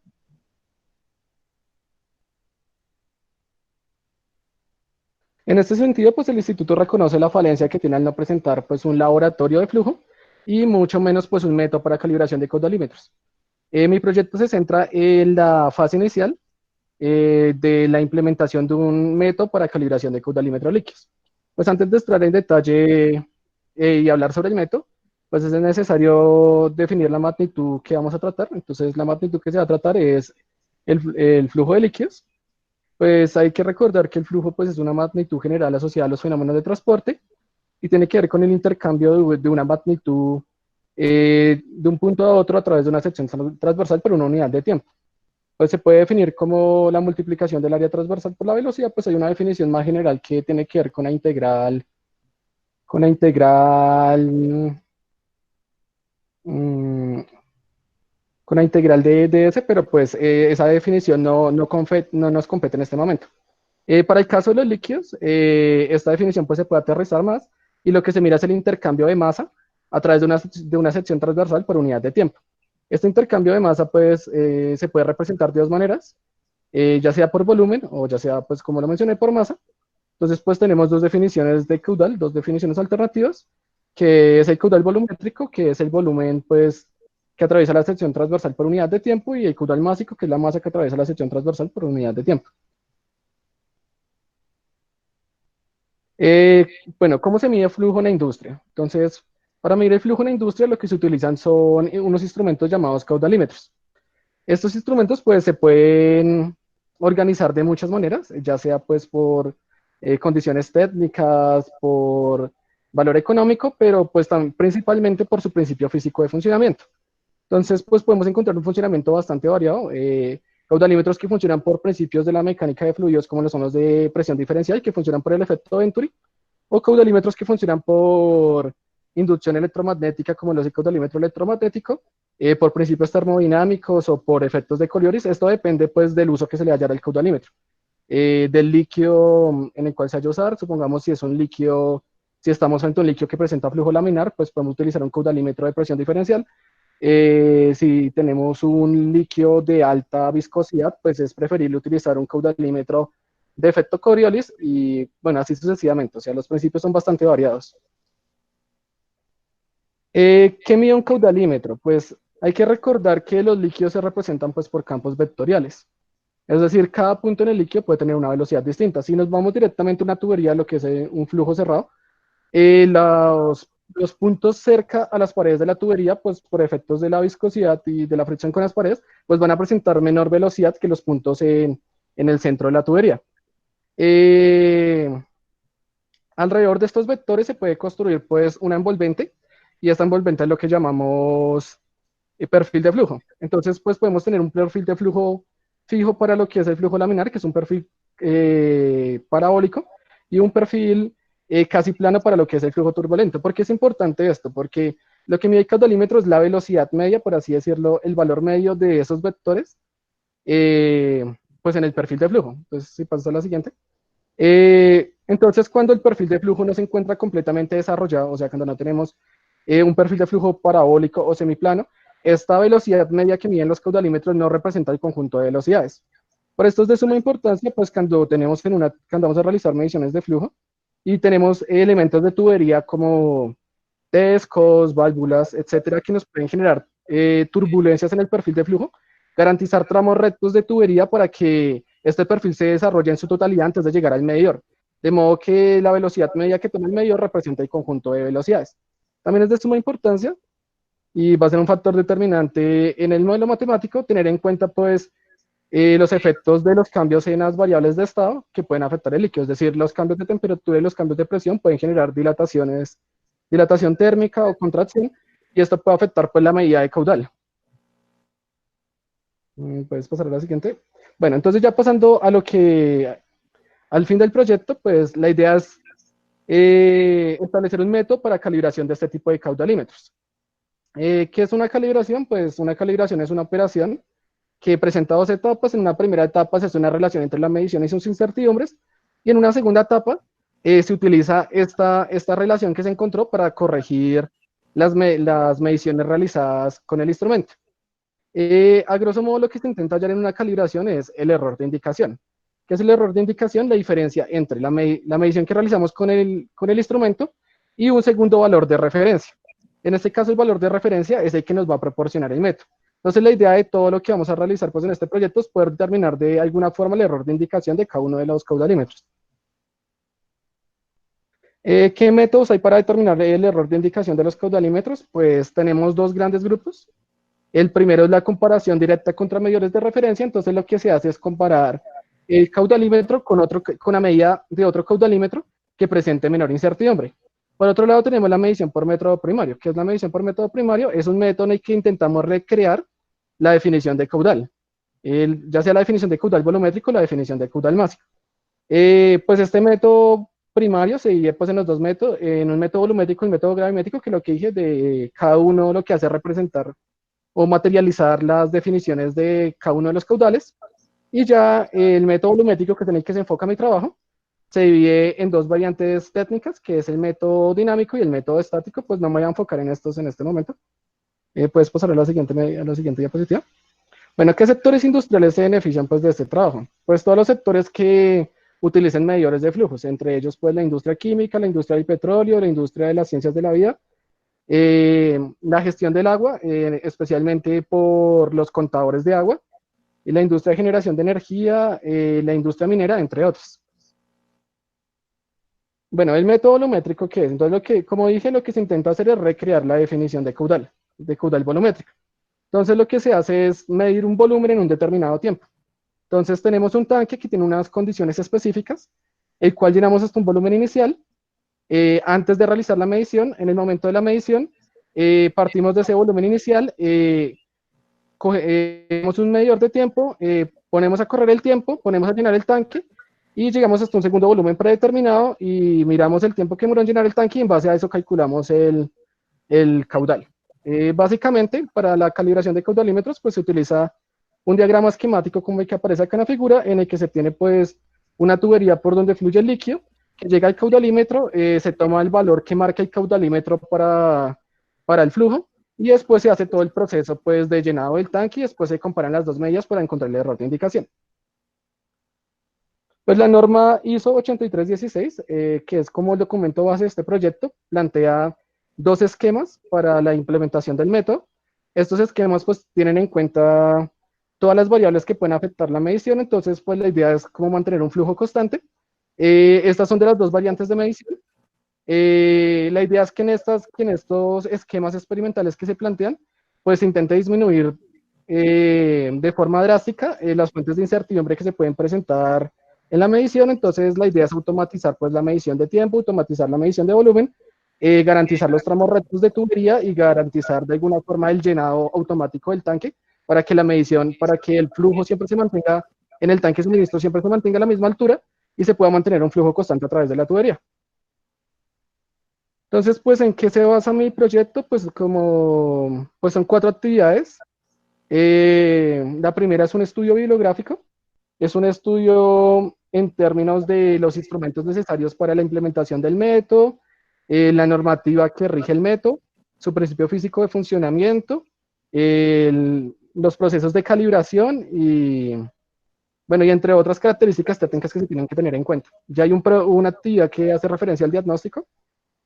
En este sentido, pues el instituto reconoce la falencia que tiene al no presentar pues un laboratorio de flujo y mucho menos pues un método para calibración de caudalímetros. Mi proyecto se centra en la fase inicial de la implementación de un método para calibración de caudalímetros líquidos. Pues antes de entrar en detalle y hablar sobre el método, pues es necesario definir la magnitud que vamos a tratar. Entonces, la magnitud que se va a tratar es el flujo de líquidos. Pues hay que recordar que el flujo pues, es una magnitud general asociada a los fenómenos de transporte y tiene que ver con el intercambio de una magnitud de un punto a otro a través de una sección transversal por una unidad de tiempo. Pues se puede definir como la multiplicación del área transversal por la velocidad, pues hay una definición más general que tiene que ver con la integral, mm, con la integral de S, pero pues esa definición no nos compete en este momento. Para el caso de los líquidos, esta definición pues se puede aterrizar más y lo que se mira es el intercambio de masa a través de una sección transversal por unidad de tiempo. Este intercambio de masa pues se puede representar de dos maneras, ya sea por volumen o ya sea pues como lo mencioné por masa. Entonces pues tenemos dos definiciones de caudal, dos definiciones alternativas, que es el caudal volumétrico, que es el volumen pues que atraviesa la sección transversal por unidad de tiempo, y el caudal másico, que es la masa que atraviesa la sección transversal por unidad de tiempo. Eh, bueno, ¿cómo se mide flujo en la industria? Entonces, para medir el flujo en la industria, lo que se utilizan son unos instrumentos llamados caudalímetros. Estos instrumentos, pues, se pueden organizar de muchas maneras, ya sea, pues, por condiciones técnicas, por valor económico, pero, pues, principalmente por su principio físico de funcionamiento. Entonces, pues, podemos encontrar un funcionamiento bastante variado. Caudalímetros que funcionan por principios de la mecánica de fluidos, como son los de presión diferencial, que funcionan por el efecto Venturi, o caudalímetros que funcionan por inducción electromagnética, como los de caudalímetro electromagnético, por principios termodinámicos o por efectos de Coriolis. Esto depende pues del uso que se le haya al caudalímetro. Del líquido en el cual se haya usar, supongamos si es un líquido, si estamos frente a un líquido que presenta flujo laminar, pues podemos utilizar un caudalímetro de presión diferencial. Si tenemos un líquido de alta viscosidad, pues es preferible utilizar un caudalímetro de efecto Coriolis y bueno, así sucesivamente. O sea, los principios son bastante variados. ¿Qué mide un caudalímetro? Pues hay que recordar que los líquidos se representan pues por campos vectoriales. Es decir, cada punto en el líquido puede tener una velocidad distinta. Si nos vamos directamente a una tubería, lo que es un flujo cerrado, los puntos cerca a las paredes de la tubería, pues por efectos de la viscosidad y de la fricción con las paredes, pues van a presentar menor velocidad que los puntos en el centro de la tubería. Alrededor de estos vectores se puede construir pues una envolvente, y esta envolvente es lo que llamamos perfil de flujo. Entonces pues podemos tener un perfil de flujo fijo para lo que es el flujo laminar, que es un perfil parabólico, y un perfil casi plano para lo que es el flujo turbulento. ¿Por qué es importante esto? Porque lo que mide el caudalímetro es la velocidad media, por así decirlo, el valor medio de esos vectores, pues en el perfil de flujo. Entonces, si pasas a la siguiente. Entonces, cuando el perfil de flujo no se encuentra completamente desarrollado, o sea, cuando no tenemos un perfil de flujo parabólico o semiplano, esta velocidad media que miden los caudalímetros no representa el conjunto de velocidades. Por esto es de suma importancia, pues cuando vamos a realizar mediciones de flujo y tenemos elementos de tubería como tescos, válvulas, etcétera, que nos pueden generar turbulencias en el perfil de flujo, garantizar tramos rectos de tubería para que este perfil se desarrolle en su totalidad antes de llegar al medidor, de modo que la velocidad media que toma el medidor representa el conjunto de velocidades. También es de suma importancia y va a ser un factor determinante en el modelo matemático tener en cuenta pues los efectos de los cambios en las variables de estado que pueden afectar el líquido, es decir, los cambios de temperatura y los cambios de presión pueden generar dilatación térmica o contracción, y esto puede afectar pues la medida de caudal. Puedes pasar a la siguiente. Bueno, entonces ya pasando al fin del proyecto, pues la idea es establecer un método para calibración de este tipo de caudalímetros. ¿Qué es una calibración? Pues una calibración es una operación que presenta dos etapas. En una primera etapa se hace una relación entre la medición y sus incertidumbres, y en una segunda etapa se utiliza esta relación que se encontró para corregir las mediciones realizadas con el instrumento. A grosso modo, lo que se intenta hallar en una calibración es el error de indicación. ¿Qué es el error de indicación? La diferencia entre la medición que realizamos con el instrumento y un segundo valor de referencia. En este caso, el valor de referencia es el que nos va a proporcionar el método. Entonces, la idea de todo lo que vamos a realizar pues, en este proyecto es poder determinar de alguna forma el error de indicación de cada uno de los caudalímetros. ¿Qué métodos hay para determinar el error de indicación de los caudalímetros? Pues tenemos dos grandes grupos. El primero es la comparación directa contra medidores de referencia. Entonces, lo que se hace es comparar el caudalímetro con la medida de otro caudalímetro que presente menor incertidumbre. Por otro lado, tenemos la medición por método primario. ¿Qué es la medición por método primario? Es un método en el que intentamos recrear la definición de caudal, ya sea la definición de caudal volumétrico o la definición de caudal máximo. Pues este método primario se divide pues, en los dos métodos, en un método volumétrico y un método gravimétrico, que lo que dije de cada uno lo que hace es representar o materializar las definiciones de cada uno de los caudales. Y ya el método volumétrico, que es en el que se enfoca mi trabajo, se divide en dos variantes técnicas, que es el método dinámico y el método estático. Pues no me voy a enfocar en estos en este momento. Puedes pasar a la siguiente diapositiva. Bueno, ¿qué sectores industriales se benefician pues, de este trabajo? Pues todos los sectores que utilicen medidores de flujos, entre ellos pues la industria química, la industria del petróleo, la industria de las ciencias de la vida, la gestión del agua, especialmente por los contadores de agua, y la industria de generación de energía, la industria minera, entre otros. Bueno, el método volumétrico, ¿qué es? Entonces, como dije, lo que se intenta hacer es recrear la definición de caudal volumétrico. Entonces, lo que se hace es medir un volumen en un determinado tiempo. Entonces, tenemos un tanque que tiene unas condiciones específicas, el cual llenamos hasta un volumen inicial. Antes de realizar la medición, en el momento de la medición, partimos de ese volumen inicial, cogemos un medidor de tiempo, ponemos a correr el tiempo, ponemos a llenar el tanque y llegamos hasta un segundo volumen predeterminado y miramos el tiempo que demoró en llenar el tanque y en base a eso calculamos el caudal. Básicamente, para la calibración de caudalímetros, pues se utiliza un diagrama esquemático como el que aparece acá en la figura, en el que se tiene pues una tubería por donde fluye el líquido, que llega al caudalímetro, se toma el valor que marca el caudalímetro para el flujo, y después se hace todo el proceso pues, de llenado del tanque y después se comparan las dos medidas para encontrar el error de indicación. Pues la norma ISO 8316, que es como el documento base de este proyecto, plantea dos esquemas para la implementación del método. Estos esquemas pues tienen en cuenta todas las variables que pueden afectar la medición. Entonces pues la idea es cómo mantener un flujo constante. Estas son de las dos variantes de medición. La idea es que en estos esquemas experimentales que se plantean, pues se intente disminuir de forma drástica las fuentes de incertidumbre que se pueden presentar en la medición. Entonces la idea es automatizar pues la medición de tiempo, automatizar la medición de volumen, garantizar los tramos rectos de tubería y garantizar de alguna forma el llenado automático del tanque para que la medición, para que el flujo siempre se mantenga en el tanque de suministro, siempre se mantenga a la misma altura y se pueda mantener un flujo constante a través de la tubería. Entonces, pues, ¿en qué se basa mi proyecto? Pues, pues son 4 actividades. La primera es un estudio bibliográfico. Es un estudio en términos de los instrumentos necesarios para la implementación del método, la normativa que rige el método, su principio físico de funcionamiento, los procesos de calibración y, bueno, y entre otras características técnicas que se tienen que tener en cuenta. Ya hay una actividad que hace referencia al diagnóstico,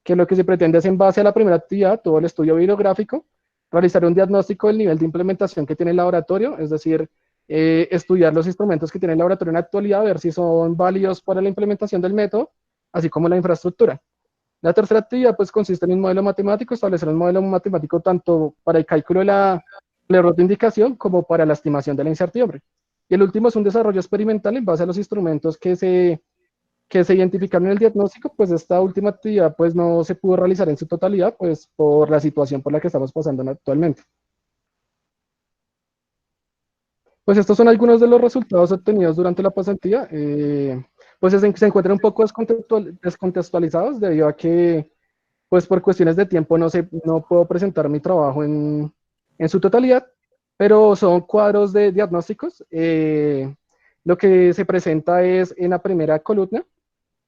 que lo que se pretende es en base a la primera actividad, todo el estudio bibliográfico, realizar un diagnóstico del nivel de implementación que tiene el laboratorio, es decir, estudiar los instrumentos que tiene el laboratorio en la actualidad, ver si son válidos para la implementación del método, así como la infraestructura. La tercera actividad pues consiste en un modelo matemático, establecer un modelo matemático tanto para el cálculo del error de indicación como para la estimación de la incertidumbre. Y el último es un desarrollo experimental en base a los instrumentos que se identificaron en el diagnóstico. Pues esta última actividad pues no se pudo realizar en su totalidad pues por la situación por la que estamos pasando actualmente. Pues estos son algunos de los resultados obtenidos durante la pasantía. Pues se encuentran un poco descontextualizados debido a que pues por cuestiones de tiempo no puedo presentar mi trabajo en su totalidad, pero son cuadros de diagnósticos. Lo que se presenta es en la primera columna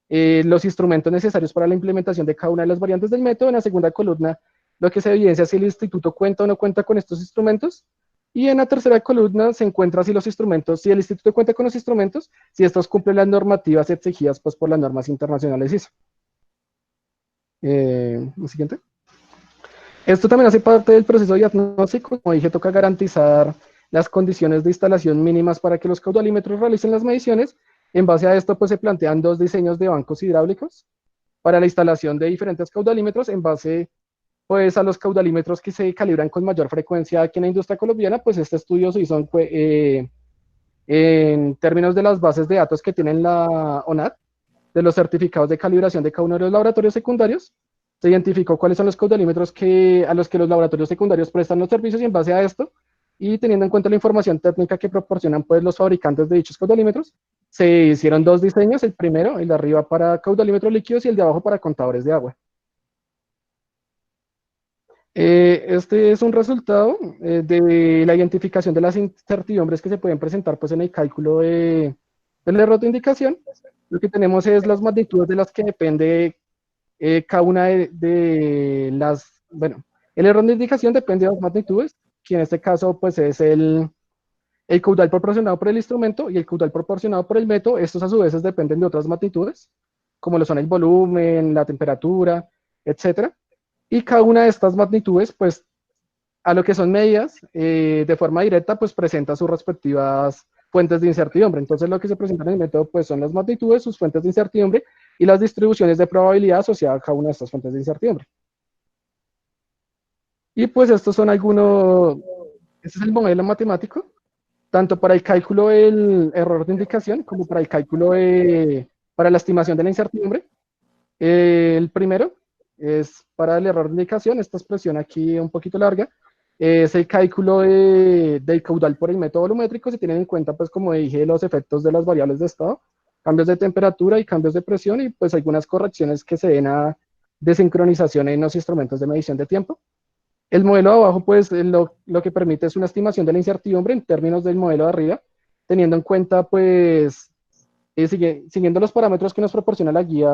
los instrumentos necesarios para la implementación de cada una de las variantes del método. En la segunda columna, lo que se evidencia si el instituto cuenta o no cuenta con estos instrumentos. Y en la tercera columna se encuentra si si el instituto cuenta con los instrumentos, si estos cumplen las normativas exigidas pues, por las normas internacionales ISO. ¿El siguiente? Esto también hace parte del proceso diagnóstico. Como dije, toca garantizar las condiciones de instalación mínimas para que los caudalímetros realicen las mediciones. En base a esto, pues se plantean 2 diseños de bancos hidráulicos para la instalación de diferentes caudalímetros en base pues, a los caudalímetros que se calibran con mayor frecuencia aquí en la industria colombiana. Pues este estudio se hizo en términos de las bases de datos que tienen la ONAT, de los certificados de calibración de cada uno de los laboratorios secundarios. Se identificó cuáles son los caudalímetros a los que los laboratorios secundarios prestan los servicios y en base a esto, y teniendo en cuenta la información técnica que proporcionan pues, los fabricantes de dichos caudalímetros, se hicieron 2 diseños, el primero, el de arriba para caudalímetros líquidos y el de abajo para contadores de agua. Este es un resultado de la identificación de las incertidumbres que se pueden presentar pues, en el cálculo del error de indicación. Lo que tenemos es las magnitudes de las que depende cada una de las, bueno, el error de indicación depende de las magnitudes, que en este caso pues es el caudal proporcionado por el instrumento y el caudal proporcionado por el método. Estos a su vez dependen de otras magnitudes, como lo son el volumen, la temperatura, etcétera. Y cada una de estas magnitudes, pues, a lo que son medidas, de forma directa, pues presenta sus respectivas fuentes de incertidumbre. Entonces, lo que se presenta en el método, pues, son las magnitudes, sus fuentes de incertidumbre y las distribuciones de probabilidad asociadas a cada una de estas fuentes de incertidumbre. Y pues, estos son algunos, este es el modelo matemático, tanto para el cálculo del error de indicación como para el cálculo para la estimación de la incertidumbre. El primero es para el error de indicación, esta expresión aquí un poquito larga, es el cálculo del caudal por el método volumétrico. Se tienen en cuenta, pues como dije, los efectos de las variables de estado, cambios de temperatura y cambios de presión y pues algunas correcciones que se den a desincronización en los instrumentos de medición de tiempo. El modelo de abajo, pues lo que permite es una estimación de la incertidumbre en términos del modelo de arriba, teniendo en cuenta, pues, siguiendo los parámetros que nos proporciona la guía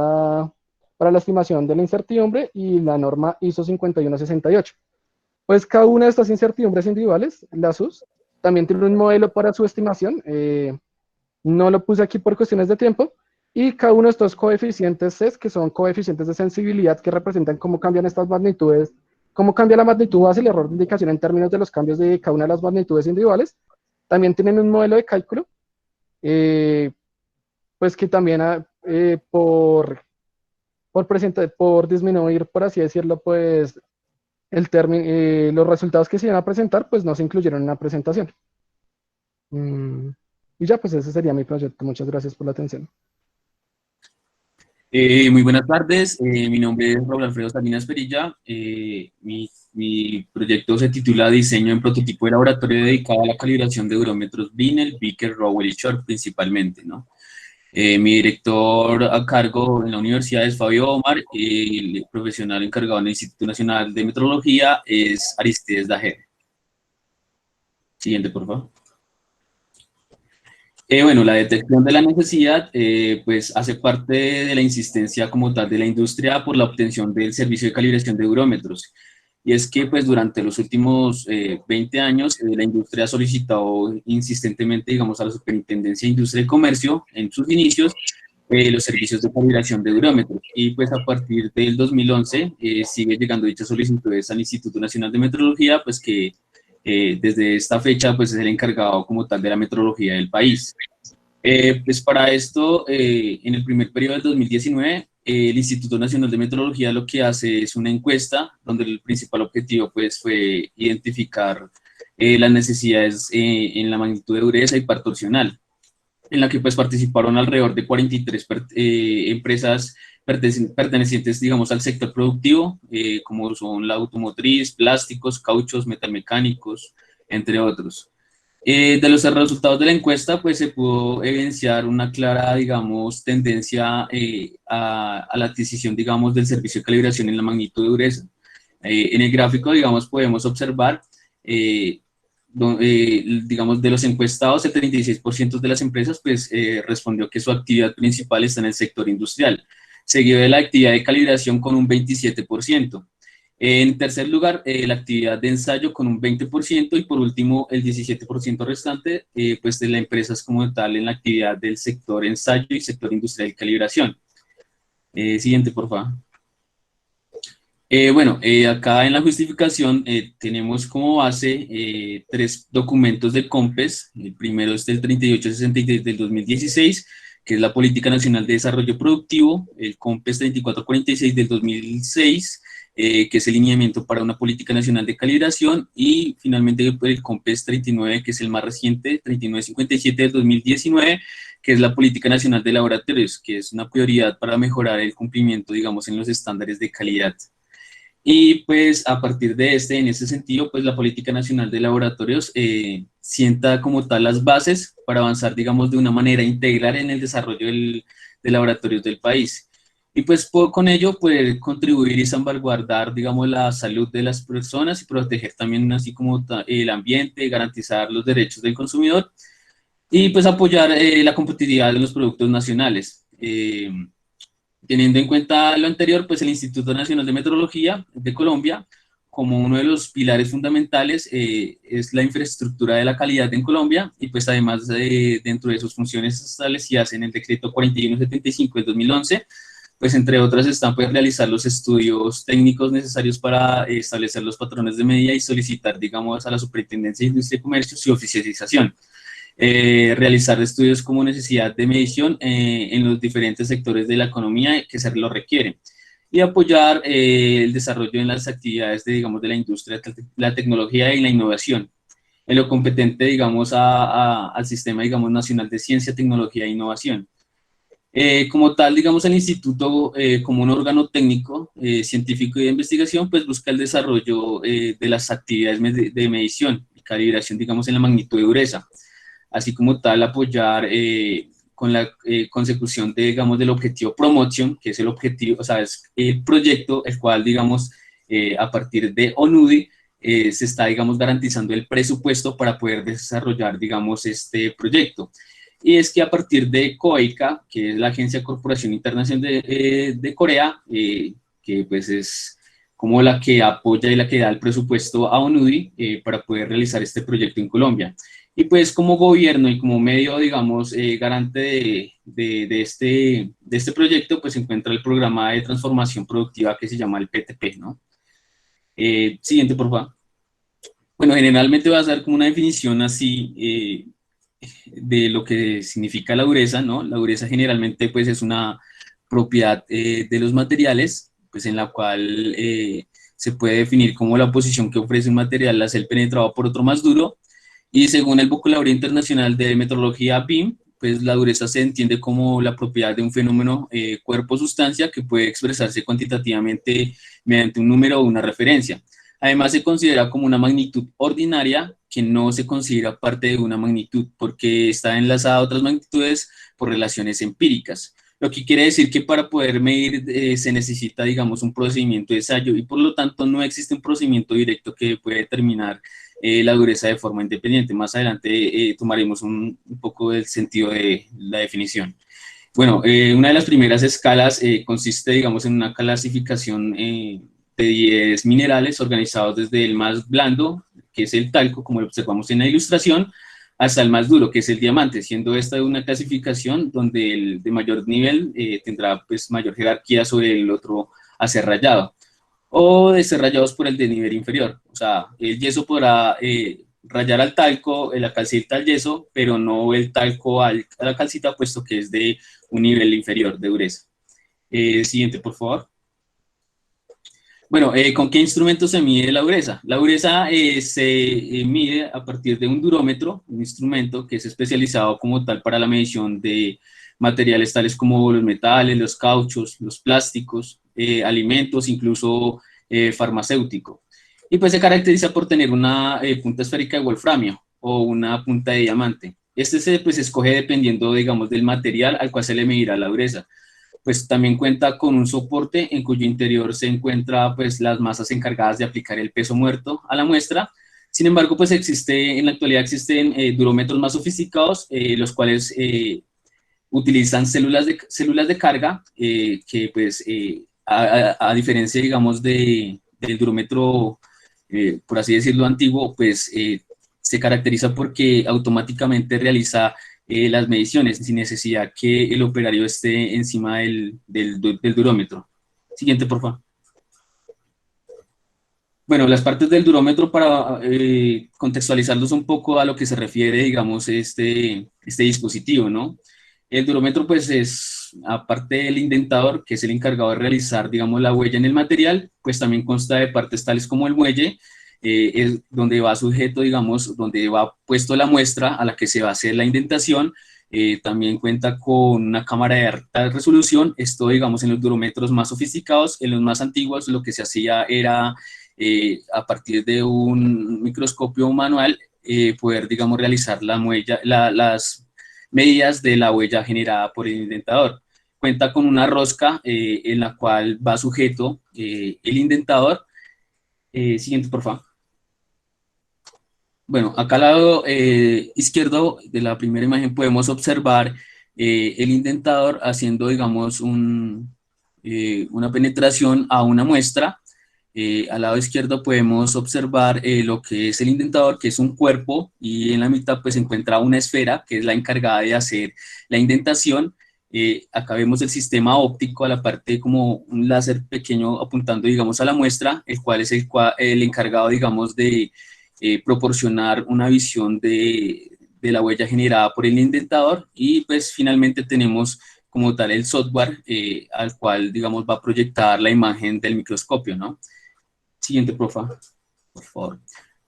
para la estimación de la incertidumbre y la norma ISO 5168. Pues cada una de estas incertidumbres individuales, las US, también tiene un modelo para su estimación. No lo puse aquí por cuestiones de tiempo. Y cada uno de estos coeficientes CES, que son coeficientes de sensibilidad que representan cómo cambian estas magnitudes, cómo cambia la magnitud base y el error de indicación en términos de los cambios de cada una de las magnitudes individuales, también tienen un modelo de cálculo, pues que también por disminuir, por así decirlo, pues los resultados que se iban a presentar, pues no se incluyeron en la presentación. Y ya, pues ese sería mi proyecto. Muchas gracias por la atención. Muy buenas tardes, mi nombre es Raúl Alfredo Salinas Perilla. Mi proyecto se titula Diseño en prototipo de laboratorio dedicado a la calibración de durómetros Binel, Beaker, Rowell y Short principalmente, ¿no? Mi director a cargo en la universidad es Fabio Omar y el profesional encargado en el Instituto Nacional de Metrología es Aristides Dajer. Siguiente, por favor. Bueno, la detección de la necesidad pues hace parte de la insistencia como tal de la industria por la obtención del servicio de calibración de durómetros. Y es que pues durante los últimos 20 años la industria ha solicitado insistentemente, digamos, a la Superintendencia de Industria y Comercio en sus inicios los servicios de calibración de durómetros. Y pues a partir del 2011 sigue llegando dichas solicitudes al Instituto Nacional de Metrología, pues que desde esta fecha pues es el encargado como tal de la metrología del país. Pues para esto, en el primer periodo del 2019, el Instituto Nacional de Metrología lo que hace es una encuesta donde el principal objetivo pues fue identificar las necesidades en la magnitud de dureza y par torsional, en la que pues participaron alrededor de 43 empresas pertenecientes, digamos, al sector productivo, como son la automotriz, plásticos, cauchos, metalmecánicos, entre otros. De los resultados de la encuesta, pues se pudo evidenciar una clara, digamos, tendencia a la adquisición, digamos, del servicio de calibración en la magnitud de dureza. En el gráfico, digamos, podemos observar, digamos, de los encuestados, el 36% de las empresas, pues, respondió que su actividad principal está en el sector industrial, seguido de la actividad de calibración con un 27%. En tercer lugar, la actividad de ensayo con un 20% y por último el 17% restante, pues de la empresa es como tal en la actividad del sector ensayo y sector industrial de calibración. Siguiente, por favor. Bueno, acá en la justificación tenemos como base 3 documentos de COMPES. El primero es del 3863 del 2016, que es la Política Nacional de Desarrollo Productivo, el COMPES 3446 del 2006, que es el lineamiento para una política nacional de calibración, y finalmente el COMPES 39, que es el más reciente, 3957 del 2019, que es la política nacional de laboratorios, que es una prioridad para mejorar el cumplimiento, digamos, en los estándares de calidad. Y pues a partir de en ese sentido, pues la Política Nacional de Laboratorios sienta como tal las bases para avanzar, digamos, de una manera integral en el desarrollo de laboratorios del país. Y pues con ello poder contribuir y salvaguardar, digamos, la salud de las personas y proteger también así como el ambiente, garantizar los derechos del consumidor y pues apoyar la competitividad de los productos nacionales. Teniendo en cuenta lo anterior, pues el Instituto Nacional de Metrología de Colombia, como uno de los pilares fundamentales, es la infraestructura de la calidad en Colombia, y pues además dentro de sus funciones establecidas en el decreto 4175 del 2011, pues entre otras están pues realizar los estudios técnicos necesarios para establecer los patrones de medida y solicitar, digamos, a la Superintendencia de Industria y Comercio su oficialización. Realizar estudios como necesidad de medición en los diferentes sectores de la economía que se lo requieren, y apoyar el desarrollo en las actividades de, digamos, de la industria, la tecnología y la innovación, en lo competente, digamos, al Sistema, digamos, Nacional de Ciencia, Tecnología e Innovación. Como tal, digamos, el instituto, como un órgano técnico, científico y de investigación, pues busca el desarrollo de las actividades de medición y calibración, digamos, en la magnitud de dureza, así como tal apoyar con la consecución de, digamos, del objetivo promotion, que es el objetivo, o sea, es el proyecto, el cual, digamos, a partir de ONUDI, se está, digamos, garantizando el presupuesto para poder desarrollar, digamos, este proyecto. Y es que a partir de COICA, que es la Agencia de Corporación Internacional de Corea, que pues es como la que apoya y la que da el presupuesto a ONUDI para poder realizar este proyecto en Colombia. Y pues como gobierno y como medio, digamos, garante de este proyecto, pues se encuentra el programa de transformación productiva que se llama el PTP, ¿no? Siguiente, por favor. Bueno, generalmente va a ser como una definición así de lo que significa la dureza, ¿no? La dureza generalmente pues es una propiedad de los materiales, pues en la cual se puede definir como la oposición que ofrece un material a ser penetrado por otro más duro. Y según el vocabulario internacional de metrología BIM, pues la dureza se entiende como la propiedad de un fenómeno cuerpo-sustancia que puede expresarse cuantitativamente mediante un número o una referencia. Además se considera como una magnitud ordinaria que no se considera parte de una magnitud porque está enlazada a otras magnitudes por relaciones empíricas. Lo que quiere decir que para poder medir se necesita, digamos, un procedimiento de ensayo y por lo tanto no existe un procedimiento directo que pueda determinar la dureza de forma independiente. Más adelante tomaremos un poco del sentido de la definición. Bueno, una de las primeras escalas consiste, digamos, en una clasificación de 10 minerales organizados desde el más blando, que es el talco, como lo observamos en la ilustración, hasta el más duro, que es el diamante, siendo esta una clasificación donde el de mayor nivel tendrá pues mayor jerarquía sobre el otro a ser rayado, o de ser rayados por el de nivel inferior. O sea, el yeso podrá rayar al talco, la calcita al yeso, pero no el talco a la calcita, puesto que es de un nivel inferior de dureza. Siguiente, por favor. Bueno, ¿con qué instrumento se mide la dureza? La dureza se mide a partir de un durómetro, un instrumento que es especializado como tal para la medición de materiales tales como los metales, los cauchos, los plásticos, alimentos, incluso farmacéutico. Y pues se caracteriza por tener una punta esférica de wolframio o una punta de diamante. Este se pues, escoge dependiendo, digamos, del material al cual se le medirá la dureza. Pues también cuenta con un soporte en cuyo interior se encuentran pues, las masas encargadas de aplicar el peso muerto a la muestra. Sin embargo, pues en la actualidad existen durómetros más sofisticados, los cuales utilizan células de carga, que pues a diferencia, digamos, del durómetro, por así decirlo, antiguo, pues se caracteriza porque automáticamente realiza las mediciones sin necesidad que el operario esté encima del durómetro. Siguiente, por favor. Bueno, las partes del durómetro, para contextualizarlos un poco a lo que se refiere, digamos, este dispositivo, ¿no? El durómetro, pues, es, aparte del indentador, que es el encargado de realizar, digamos, la huella en el material, pues también consta de partes tales como el muelle, es donde va sujeto, digamos, donde va puesto la muestra a la que se va a hacer la indentación. También cuenta con una cámara de alta resolución. Esto, digamos, en los durómetros más sofisticados. En los más antiguos lo que se hacía era, a partir de un microscopio manual, poder, digamos, realizar las medidas de la huella generada por el indentador. Cuenta con una rosca en la cual va sujeto el indentador. Siguiente, por favor. Bueno, acá al lado izquierdo de la primera imagen podemos observar el indentador haciendo, digamos, una penetración a una muestra. Al lado izquierdo podemos observar lo que es el indentador, que es un cuerpo, y en la mitad pues se encuentra una esfera, que es la encargada de hacer la indentación. Acá vemos el sistema óptico a la parte como un láser pequeño apuntando, digamos, a la muestra, el cual es el encargado, digamos, de proporcionar una visión de la huella generada por el indentador. Y pues finalmente tenemos como tal el software al cual, digamos, va a proyectar la imagen del microscopio, ¿no? Siguiente, por favor.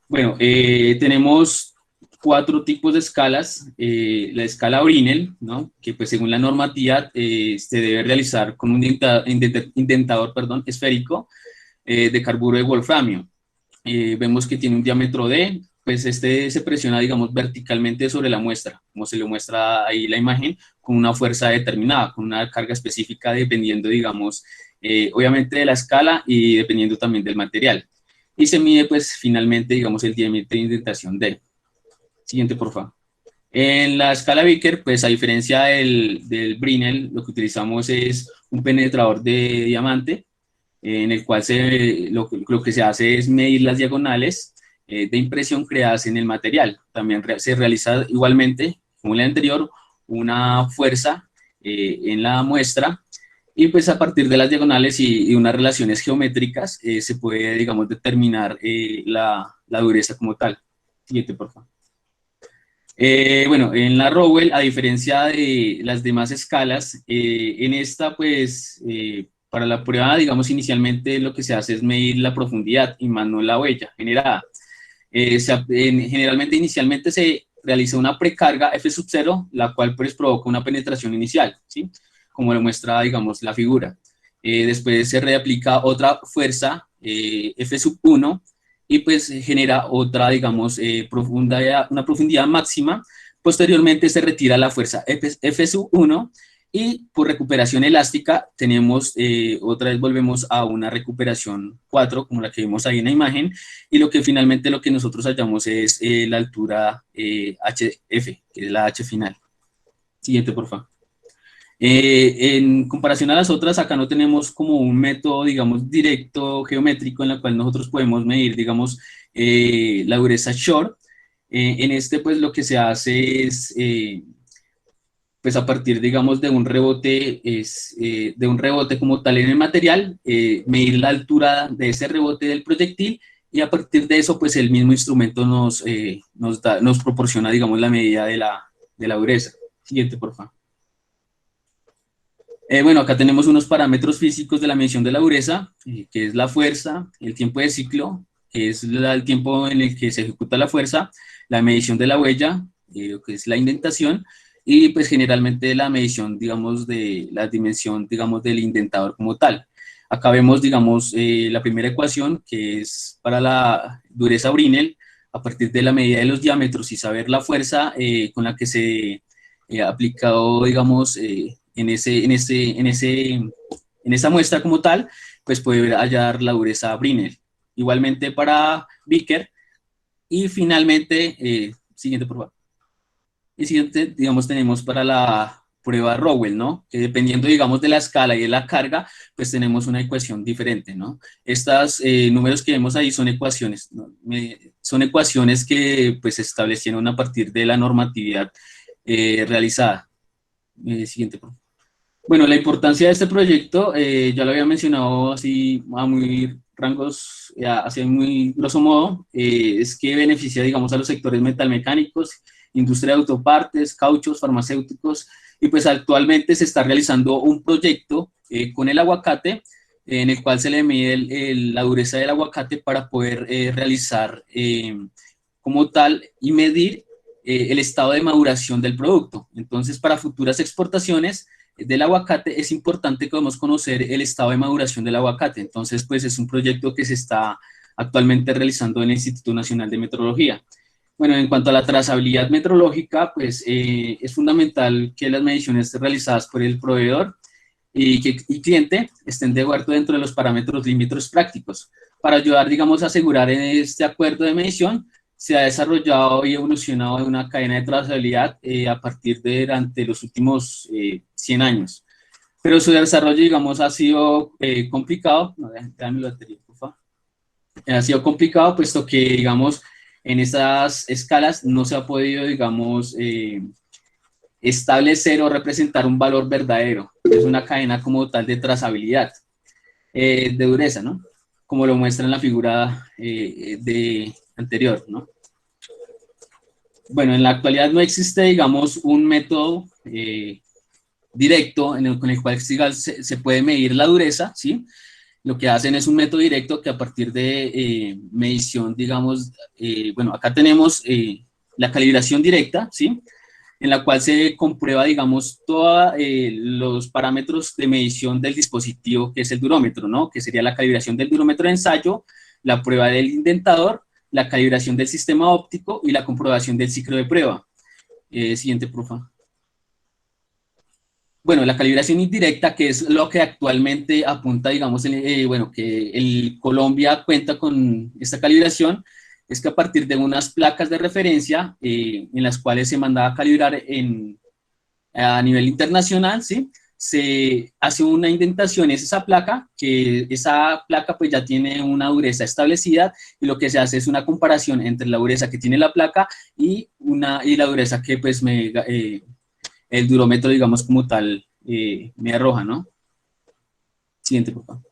Bueno, tenemos 4 tipos de escalas. La escala Brinell, ¿no? Que pues según la normativa se debe realizar con un indentador, esférico de carburo de wolframio. Vemos que tiene un diámetro D, pues este se presiona, digamos, verticalmente sobre la muestra, como se le muestra ahí la imagen, con una fuerza determinada, con una carga específica dependiendo, digamos, obviamente de la escala y dependiendo también del material. Y se mide, pues, finalmente, digamos, el diámetro de indentación D. Siguiente, por favor. En la escala Vickers, pues, a diferencia del Brinell, lo que utilizamos es un penetrador de diamante, en el cual lo que se hace es medir las diagonales de impresión creadas en el material. También se realiza igualmente, como en la anterior, una fuerza en la muestra, y pues a partir de las diagonales y unas relaciones geométricas se puede, digamos, determinar la dureza como tal. Siguiente, por favor. Bueno, en la Rowell, a diferencia de las demás escalas, en esta, pues, para la prueba, digamos, inicialmente lo que se hace es medir la profundidad y más no la huella generada. Generalmente, inicialmente se realiza una precarga F0, la cual pues provoca una penetración inicial, ¿sí? Como lo muestra, digamos, la figura. Después se reaplica otra fuerza, F1, y pues genera otra, digamos, una profundidad máxima. Posteriormente se retira la fuerza F1, y por recuperación elástica tenemos, otra vez volvemos a una recuperación 4, como la que vemos ahí en la imagen, y lo que finalmente lo que nosotros hallamos es la altura HF, que es la H final. Siguiente, por favor. En comparación a las otras, acá no tenemos como un método, digamos, directo, geométrico, en el cual nosotros podemos medir, digamos, la dureza Short. En este, pues, lo que se hace es, pues, a partir, digamos, de un rebote, de un rebote como tal en el material, medir la altura de ese rebote del proyectil, y a partir de eso, pues, el mismo instrumento nos proporciona, digamos, la medida de la dureza. Siguiente, por favor. Bueno, acá tenemos unos parámetros físicos de la medición de la dureza, que es la fuerza, el tiempo de ciclo, que es el tiempo en el que se ejecuta la fuerza, la medición de la huella, lo que es la indentación, y pues generalmente la medición, digamos, de la dimensión, digamos, del indentador como tal. Acá vemos, digamos, la primera ecuación, que es para la dureza Brinell, a partir de la medida de los diámetros y saber la fuerza con la que se ha aplicado, digamos, en esa muestra como tal, pues poder hallar la dureza Brinell. Igualmente para Vickers. Y finalmente, siguiente, por favor. Y siguiente, digamos, tenemos para la prueba Rowell, ¿no? Que dependiendo, digamos, de la escala y de la carga, pues tenemos una ecuación diferente, ¿no? Estos números que vemos ahí son ecuaciones, ¿no? Son ecuaciones que, pues, se establecieron a partir de la normatividad realizada. Siguiente, por favor. Bueno, la importancia de este proyecto, ya lo había mencionado así a muy rangos, así muy grosso modo, es que beneficia, digamos, a los sectores metalmecánicos, industria de autopartes, cauchos, farmacéuticos, y pues actualmente se está realizando un proyecto con el aguacate, en el cual se le mide la dureza del aguacate para poder realizar como tal y medir el estado de maduración del producto. Entonces, para futuras exportaciones del aguacate es importante que podamos conocer el estado de maduración del aguacate. Entonces, pues es un proyecto que se está actualmente realizando en el Instituto Nacional de Metrología. Bueno, en cuanto a la trazabilidad metrológica, pues es fundamental que las mediciones realizadas por el proveedor y cliente estén de acuerdo dentro de los parámetros límites prácticos. Para ayudar, digamos, a asegurar en este acuerdo de medición, se ha desarrollado y evolucionado una cadena de trazabilidad a partir de durante los últimos 100 años. Pero su desarrollo, digamos, ha sido complicado. No, déjame lo anterior, por favor. Ha sido complicado, puesto que, digamos, en estas escalas no se ha podido, digamos, establecer o representar un valor verdadero. Es una cadena como tal de trazabilidad, de dureza, ¿no? Como lo muestra en la figura anterior, ¿no? Bueno, en la actualidad no existe, digamos, un método directo con el cual se puede medir la dureza, ¿sí? Lo que hacen es un método directo que a partir de medición, digamos, bueno, acá tenemos la calibración directa, ¿sí? En la cual se comprueba, digamos, todos los parámetros de medición del dispositivo, que es el durómetro, ¿no? Que sería la calibración del durómetro de ensayo, la prueba del indentador, la calibración del sistema óptico y la comprobación del ciclo de prueba. Siguiente, por favor. Bueno, la calibración indirecta, que es lo que actualmente apunta, digamos, bueno, que Colombia cuenta con esta calibración, es que a partir de unas placas de referencia en las cuales se manda a calibrar a nivel internacional, ¿sí? Se hace una indentación en esa placa, que esa placa pues ya tiene una dureza establecida, y lo que se hace es una comparación entre la dureza que tiene la placa y la dureza que pues el durómetro, digamos, como tal, me arroja, ¿no? Siguiente, por favor.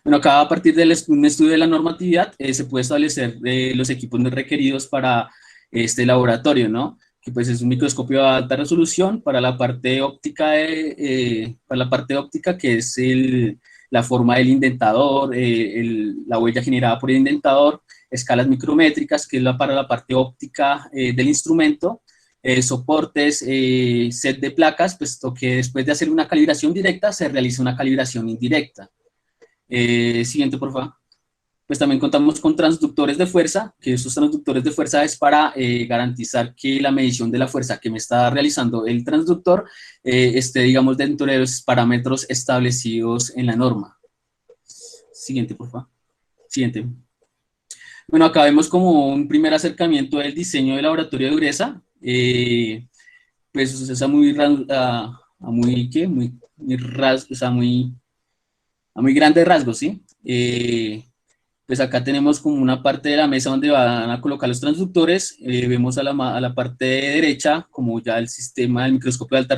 Bueno, acá a partir de un estudio de la normatividad se puede establecer los equipos requeridos para este laboratorio, ¿no? Que pues es un microscopio de alta resolución para la parte óptica, que es la forma del indentador, la huella generada por el indentador, escalas micrométricas, que es para la parte óptica del instrumento, soportes, set de placas, puesto que después de hacer una calibración directa se realiza una calibración indirecta. Siguiente, por favor. Pues también contamos con transductores de fuerza, que estos transductores de fuerza es para garantizar que la medición de la fuerza que me está realizando el transductor esté, digamos, dentro de los parámetros establecidos en la norma. Siguiente, por favor. Siguiente. Bueno, acá vemos como un primer acercamiento del diseño del laboratorio de dureza. Pues es a muy grandes rasgos, ¿sí? Pues acá tenemos como una parte de la mesa donde van a colocar los transductores. Vemos a la parte derecha como ya el sistema del microscopio de alta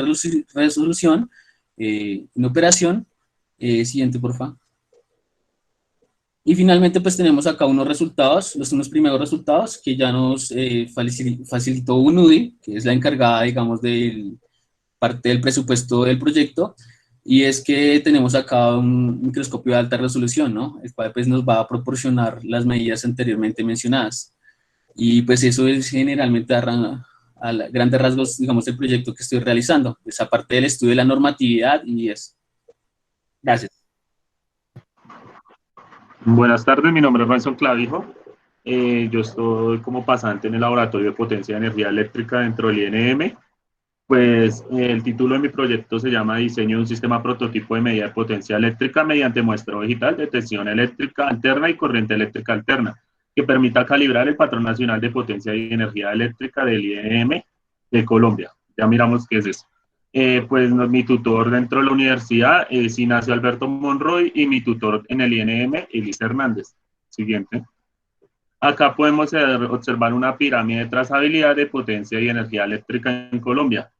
resolución en operación. Siguiente, por favor. Y finalmente pues tenemos acá unos primeros resultados que ya nos facilitó UNUDI, que es la encargada, digamos, de parte del presupuesto del proyecto. Y es que tenemos acá un microscopio de alta resolución, ¿no? El cual pues nos va a proporcionar las medidas anteriormente mencionadas. Y pues eso es generalmente a grandes rasgos, digamos, el proyecto que estoy realizando. Es aparte del estudio de la normatividad y eso. Gracias. Buenas tardes, mi nombre es Ransom Clavijo. Yo estoy como pasante en el Laboratorio de Potencia de Energía Eléctrica dentro del INM. Pues el título de mi proyecto se llama Diseño de un sistema prototipo de medida de potencia eléctrica mediante muestreo digital de tensión eléctrica alterna y corriente eléctrica alterna, que permita calibrar el patrón nacional de potencia y energía eléctrica del INM de Colombia. Ya miramos qué es eso. Pues mi tutor dentro de la universidad es Ignacio Alberto Monroy y mi tutor en el INM, Elisa Hernández. Siguiente. Acá podemos observar una pirámide de trazabilidad de potencia y energía eléctrica en Colombia.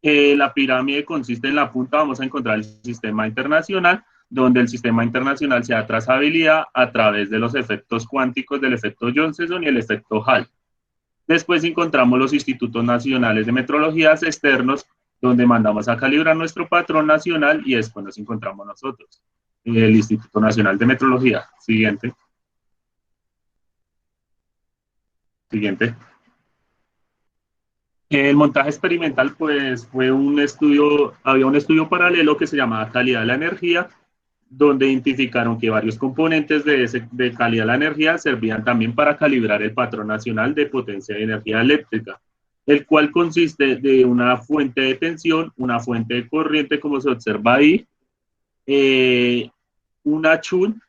La pirámide consiste en la punta, vamos a encontrar el sistema internacional, donde el sistema internacional se da trazabilidad a través de los efectos cuánticos del efecto Josephson y el efecto Hall. Después encontramos los institutos nacionales de metrologías externos, donde mandamos a calibrar nuestro patrón nacional y después nos encontramos nosotros. El Instituto Nacional de Metrología. Siguiente. Siguiente. El montaje experimental, pues, fue un estudio, había un estudio paralelo que se llamaba calidad de la energía, donde identificaron que varios componentes de calidad de la energía servían también para calibrar el patrón nacional de potencia de energía eléctrica, el cual consiste de una fuente de tensión, una fuente de corriente, como se observa ahí, una chun,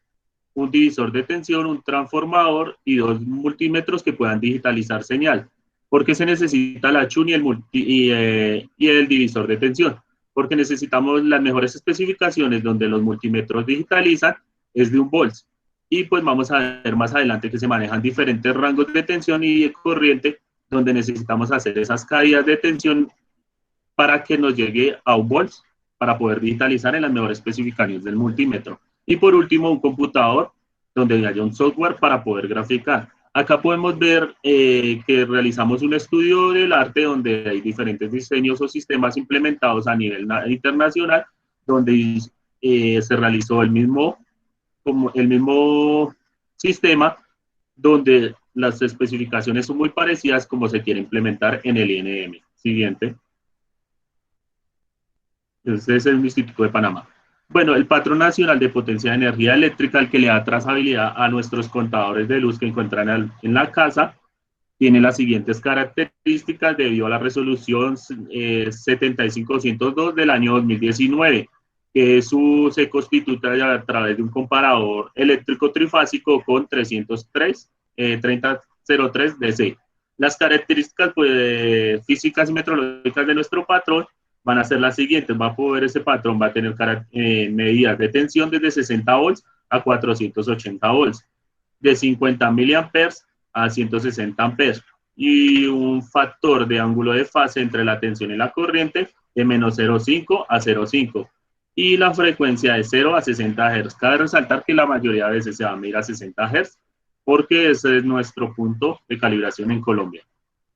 un divisor de tensión, un transformador y dos multímetros que puedan digitalizar señal. ¿Por qué se necesita la chun y el divisor de tensión? Porque necesitamos las mejores especificaciones donde los multímetros digitalizan es de 1 volts. Y pues vamos a ver más adelante que se manejan diferentes rangos de tensión y de corriente donde necesitamos hacer esas caídas de tensión para que nos llegue a 1 volts para poder digitalizar en las mejores especificaciones del multímetro. Y por último, un computador donde haya un software para poder graficar. Acá podemos ver que realizamos un estudio del arte donde hay diferentes diseños o sistemas implementados a nivel internacional, donde se realizó el mismo sistema, donde las especificaciones son muy parecidas como se quiere implementar en el INM. Siguiente. Ese es el Instituto de Panamá. Bueno, el Patrón Nacional de Potencia de Energía Eléctrica, el que le da trazabilidad a nuestros contadores de luz que encuentran en la casa, tiene las siguientes características debido a la resolución 75102 del año 2019, que se constituye a través de un comparador eléctrico trifásico con 3003 DC. Las características pues, físicas y metrológicas de nuestro patrón van a ser las siguientes. Va a poder ese patrón, va a tener medidas de tensión desde 60 volts a 480 volts, de 50 miliamperes a 160 amperes, y un factor de ángulo de fase entre la tensión y la corriente de menos 0,5 a 0,5, y la frecuencia de 0 a 60 Hz. Cabe resaltar que la mayoría de veces se va a medir a 60 Hz, porque ese es nuestro punto de calibración en Colombia.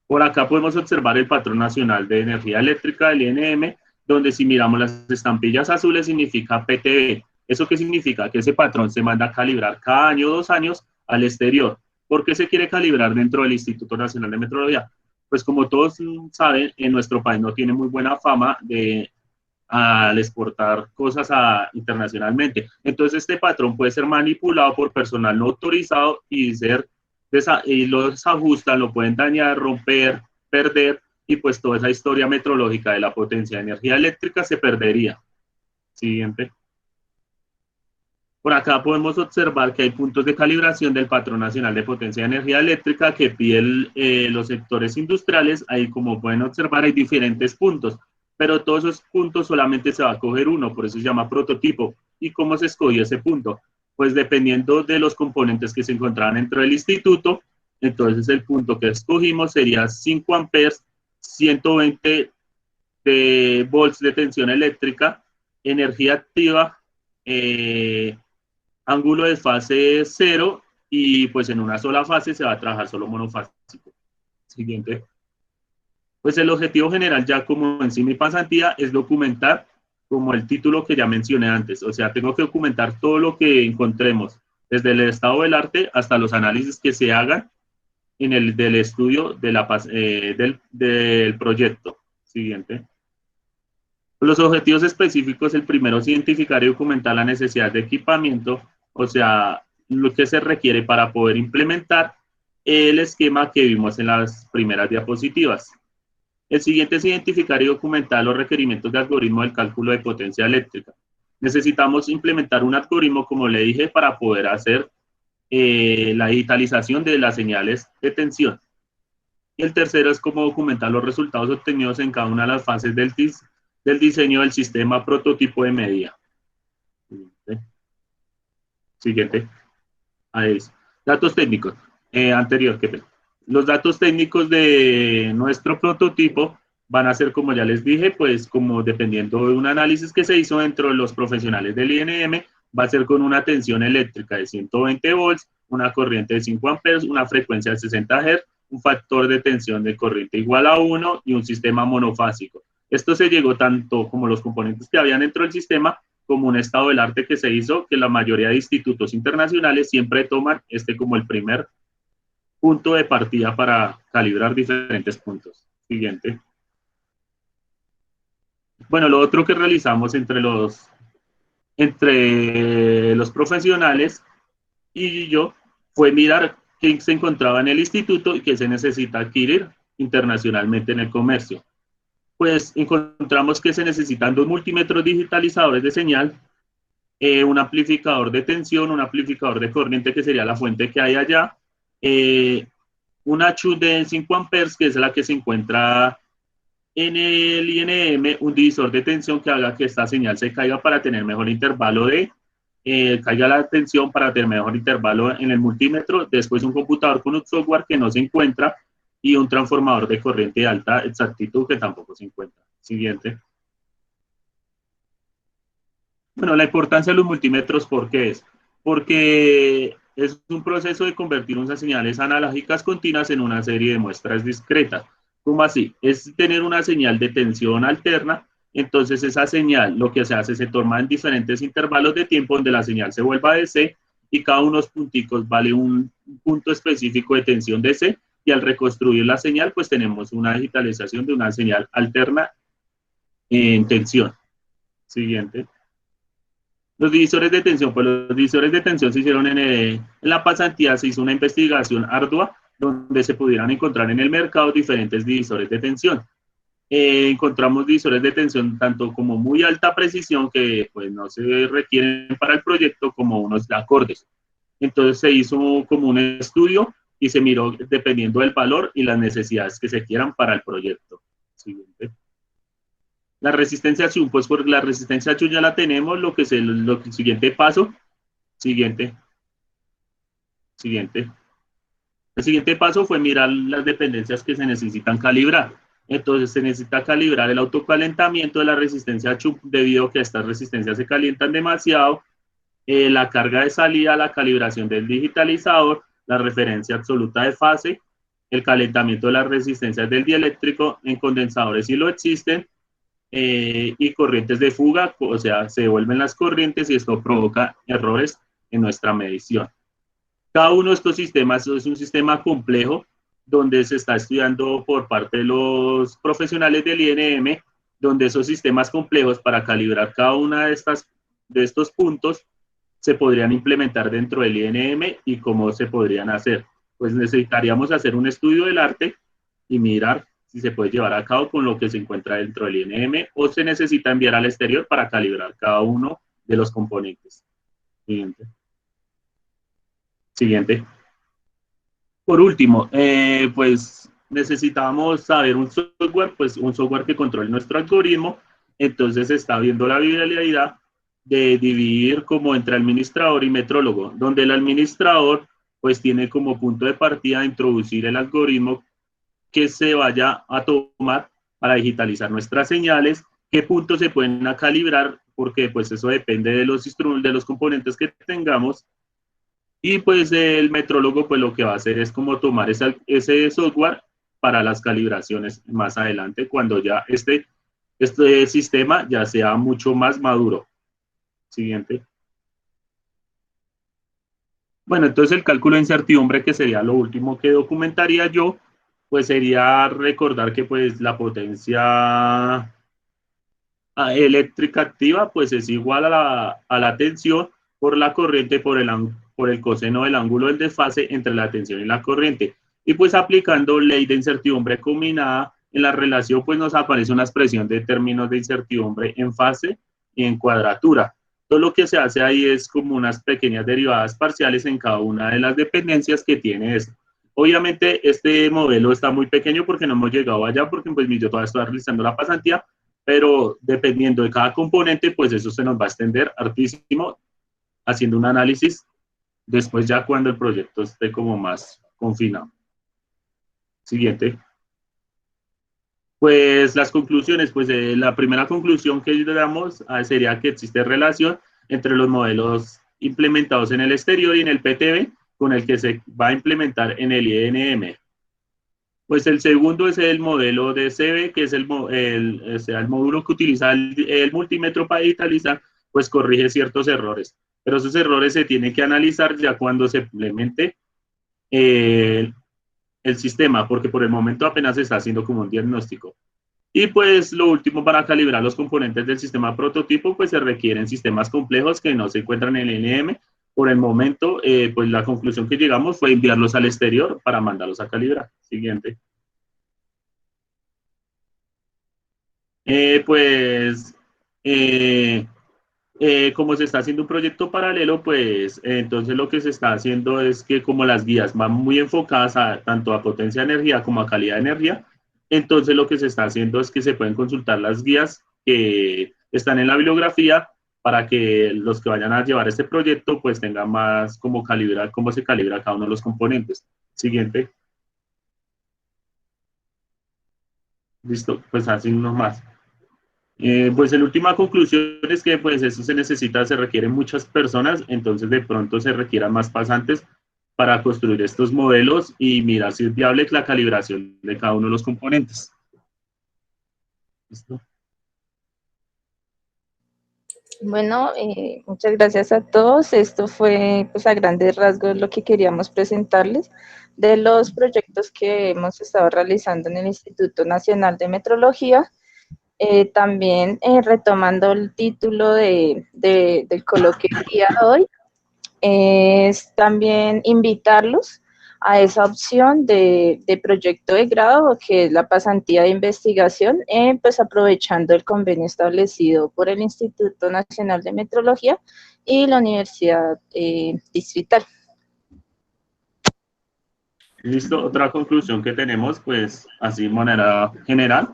Por acá podemos observar el patrón nacional de energía eléctrica del INM, donde si miramos las estampillas azules significa PTB. ¿Eso qué significa? Que ese patrón se manda a calibrar cada año o 2 años al exterior. ¿Por qué se quiere calibrar dentro del Instituto Nacional de Metrología? Pues como todos saben, en nuestro país no tiene muy buena fama al exportar cosas internacionalmente. Entonces este patrón puede ser manipulado por personal no autorizado y los ajustan, lo pueden dañar, romper, perder, y pues toda esa historia metrológica de la potencia de energía eléctrica se perdería. Siguiente. Por acá podemos observar que hay puntos de calibración del Patrón Nacional de Potencia de Energía Eléctrica que piden los sectores industriales. Ahí, como pueden observar, hay diferentes puntos, pero todos esos puntos solamente se va a coger uno, por eso se llama prototipo. ¿Y cómo se escogió ese punto? Pues dependiendo de los componentes que se encontraban dentro del instituto, entonces el punto que escogimos sería 5 amperes, 120 volts de tensión eléctrica, energía activa, ángulo de fase 0, y pues en una sola fase se va a trabajar solo monofásico. Siguiente. Pues el objetivo general, ya como en sí mi pasantía, es documentar como el título que ya mencioné antes. O sea, tengo que documentar todo lo que encontremos, desde el estado del arte hasta los análisis que se hagan del estudio del proyecto. Siguiente. Los objetivos específicos, el primero es identificar y documentar la necesidad de equipamiento, o sea, lo que se requiere para poder implementar el esquema que vimos en las primeras diapositivas. El siguiente es identificar y documentar los requerimientos de algoritmo del cálculo de potencia eléctrica. Necesitamos implementar un algoritmo, como le dije, para poder hacer la digitalización de las señales de tensión. Y el tercero es cómo documentar los resultados obtenidos en cada una de las fases del diseño del sistema prototipo de medida. Siguiente. Ahí es. Datos técnicos. Anterior, qué pena. Los datos técnicos de nuestro prototipo van a ser, como ya les dije, pues como dependiendo de un análisis que se hizo dentro de los profesionales del INM, va a ser con una tensión eléctrica de 120 volts, una corriente de 5 amperes, una frecuencia de 60 Hz, un factor de tensión de corriente igual a 1 y un sistema monofásico. Esto se llegó tanto como los componentes que habían dentro del sistema, como un estado del arte que se hizo, que la mayoría de institutos internacionales siempre toman este como el primer punto de partida para calibrar diferentes puntos. Siguiente. Bueno, lo otro que realizamos entre los profesionales y yo fue mirar qué se encontraba en el instituto y qué se necesita adquirir internacionalmente en el comercio. Pues encontramos que se necesitan 2 multímetros digitalizadores de señal, un amplificador de tensión, un amplificador de corriente, que sería la fuente que hay allá, una chun de 5 amperes, que es la que se encuentra en el INM, un divisor de tensión que haga que esta señal se caiga para tener mejor intervalo caiga la tensión para tener mejor intervalo en el multímetro, después un computador con un software que no se encuentra y un transformador de corriente de alta exactitud que tampoco se encuentra. Siguiente. Bueno, la importancia de los multímetros, ¿por qué es? Porque es un proceso de convertir unas señales analógicas continuas en una serie de muestras discretas. ¿Cómo así? Es tener una señal de tensión alterna, entonces esa señal lo que se hace se toma en diferentes intervalos de tiempo donde la señal se vuelva DC y cada uno de los punticos vale un punto específico de tensión DC y al reconstruir la señal pues tenemos una digitalización de una señal alterna en tensión. Siguiente. Los divisores de tensión, pues los divisores de tensión se hicieron en la pasantía, se hizo una investigación ardua donde se pudieran encontrar en el mercado diferentes divisores de tensión. Encontramos divisores de tensión tanto como muy alta precisión que pues no se requieren para el proyecto como unos de acordes. Entonces se hizo como un estudio y se miró dependiendo del valor y las necesidades que se quieran para el proyecto. Siguiente. La resistencia Chun, pues por la resistencia Chun ya la tenemos, lo que es el siguiente paso. Siguiente. Siguiente. El siguiente paso fue mirar las dependencias que se necesitan calibrar. Entonces se necesita calibrar el autocalentamiento de la resistencia Chun debido a que estas resistencias se calientan demasiado, la carga de salida, la calibración del digitalizador, la referencia absoluta de fase, el calentamiento de las resistencias del dieléctrico en condensadores si lo existen, y corrientes de fuga, o sea, se devuelven las corrientes y esto provoca errores en nuestra medición. Cada uno de estos sistemas es un sistema complejo donde se está estudiando por parte de los profesionales del INM, donde esos sistemas complejos para calibrar cada una de estos puntos se podrían implementar dentro del INM y cómo se podrían hacer. Pues necesitaríamos hacer un estudio del arte y mirar si se puede llevar a cabo con lo que se encuentra dentro del INM o se necesita enviar al exterior para calibrar cada uno de los componentes. Siguiente. Siguiente. Por último, pues necesitamos saber un software, pues un software que controle nuestro algoritmo. Entonces se está viendo la viabilidad de dividir como entre administrador y metrólogo, donde el administrador pues tiene como punto de partida introducir el algoritmo que se vaya a tomar para digitalizar nuestras señales, qué puntos se pueden calibrar, porque pues eso depende de los componentes que tengamos. Y pues el metrólogo pues lo que va a hacer es como tomar ese software para las calibraciones más adelante, cuando ya este sistema ya sea mucho más maduro. Siguiente. Bueno, entonces el cálculo de incertidumbre, que sería lo último que documentaría yo, pues sería recordar que pues la potencia eléctrica activa pues es igual a la tensión por la corriente por el por el coseno del ángulo del desfase entre la tensión y la corriente. Y pues aplicando ley de incertidumbre combinada, en la relación pues nos aparece una expresión de términos de incertidumbre en fase y en cuadratura. Todo lo que se hace ahí es como unas pequeñas derivadas parciales en cada una de las dependencias que tiene esto. Obviamente este modelo está muy pequeño porque no hemos llegado allá, porque pues yo todavía estoy realizando la pasantía, pero dependiendo de cada componente, pues eso se nos va a extender hartísimo, haciendo un análisis después ya cuando el proyecto esté como más confinado. Siguiente. Pues las conclusiones, pues la primera conclusión que damos sería que existe relación entre los modelos implementados en el exterior y en el PTB con el que se va a implementar en el INM. Pues el segundo es el modelo de CB, que es el módulo que utiliza el multímetro para digitalizar, pues corrige ciertos errores. Pero esos errores se tienen que analizar ya cuando se implemente el sistema, porque por el momento apenas se está haciendo como un diagnóstico. Y pues lo último, para calibrar los componentes del sistema prototipo, pues se requieren sistemas complejos que no se encuentran en el INM. Por el momento, pues la conclusión que llegamos fue enviarlos al exterior para mandarlos a calibrar. Siguiente. Como se está haciendo un proyecto paralelo, pues entonces lo que se está haciendo es que como las guías van muy enfocadas tanto a potencia de energía como a calidad de energía, entonces lo que se está haciendo es que se pueden consultar las guías que están en la bibliografía para que los que vayan a llevar este proyecto pues tengan más como calibrar, cómo se calibra cada uno de los componentes. Siguiente. Listo, pues así uno más. Pues la última conclusión es que pues eso se requieren muchas personas, entonces de pronto se requieran más pasantes para construir estos modelos y mirar si es viable la calibración de cada uno de los componentes. ¿Listo? Bueno, muchas gracias a todos. Esto fue pues a grandes rasgos lo que queríamos presentarles de los proyectos que hemos estado realizando en el Instituto Nacional de Metrología. También retomando el título del coloquio del día de hoy, es también invitarlos a esa opción de proyecto de grado, que es la pasantía de investigación, pues aprovechando el convenio establecido por el Instituto Nacional de Metrología y la Universidad Distrital. Listo, otra conclusión que tenemos, pues así de manera general,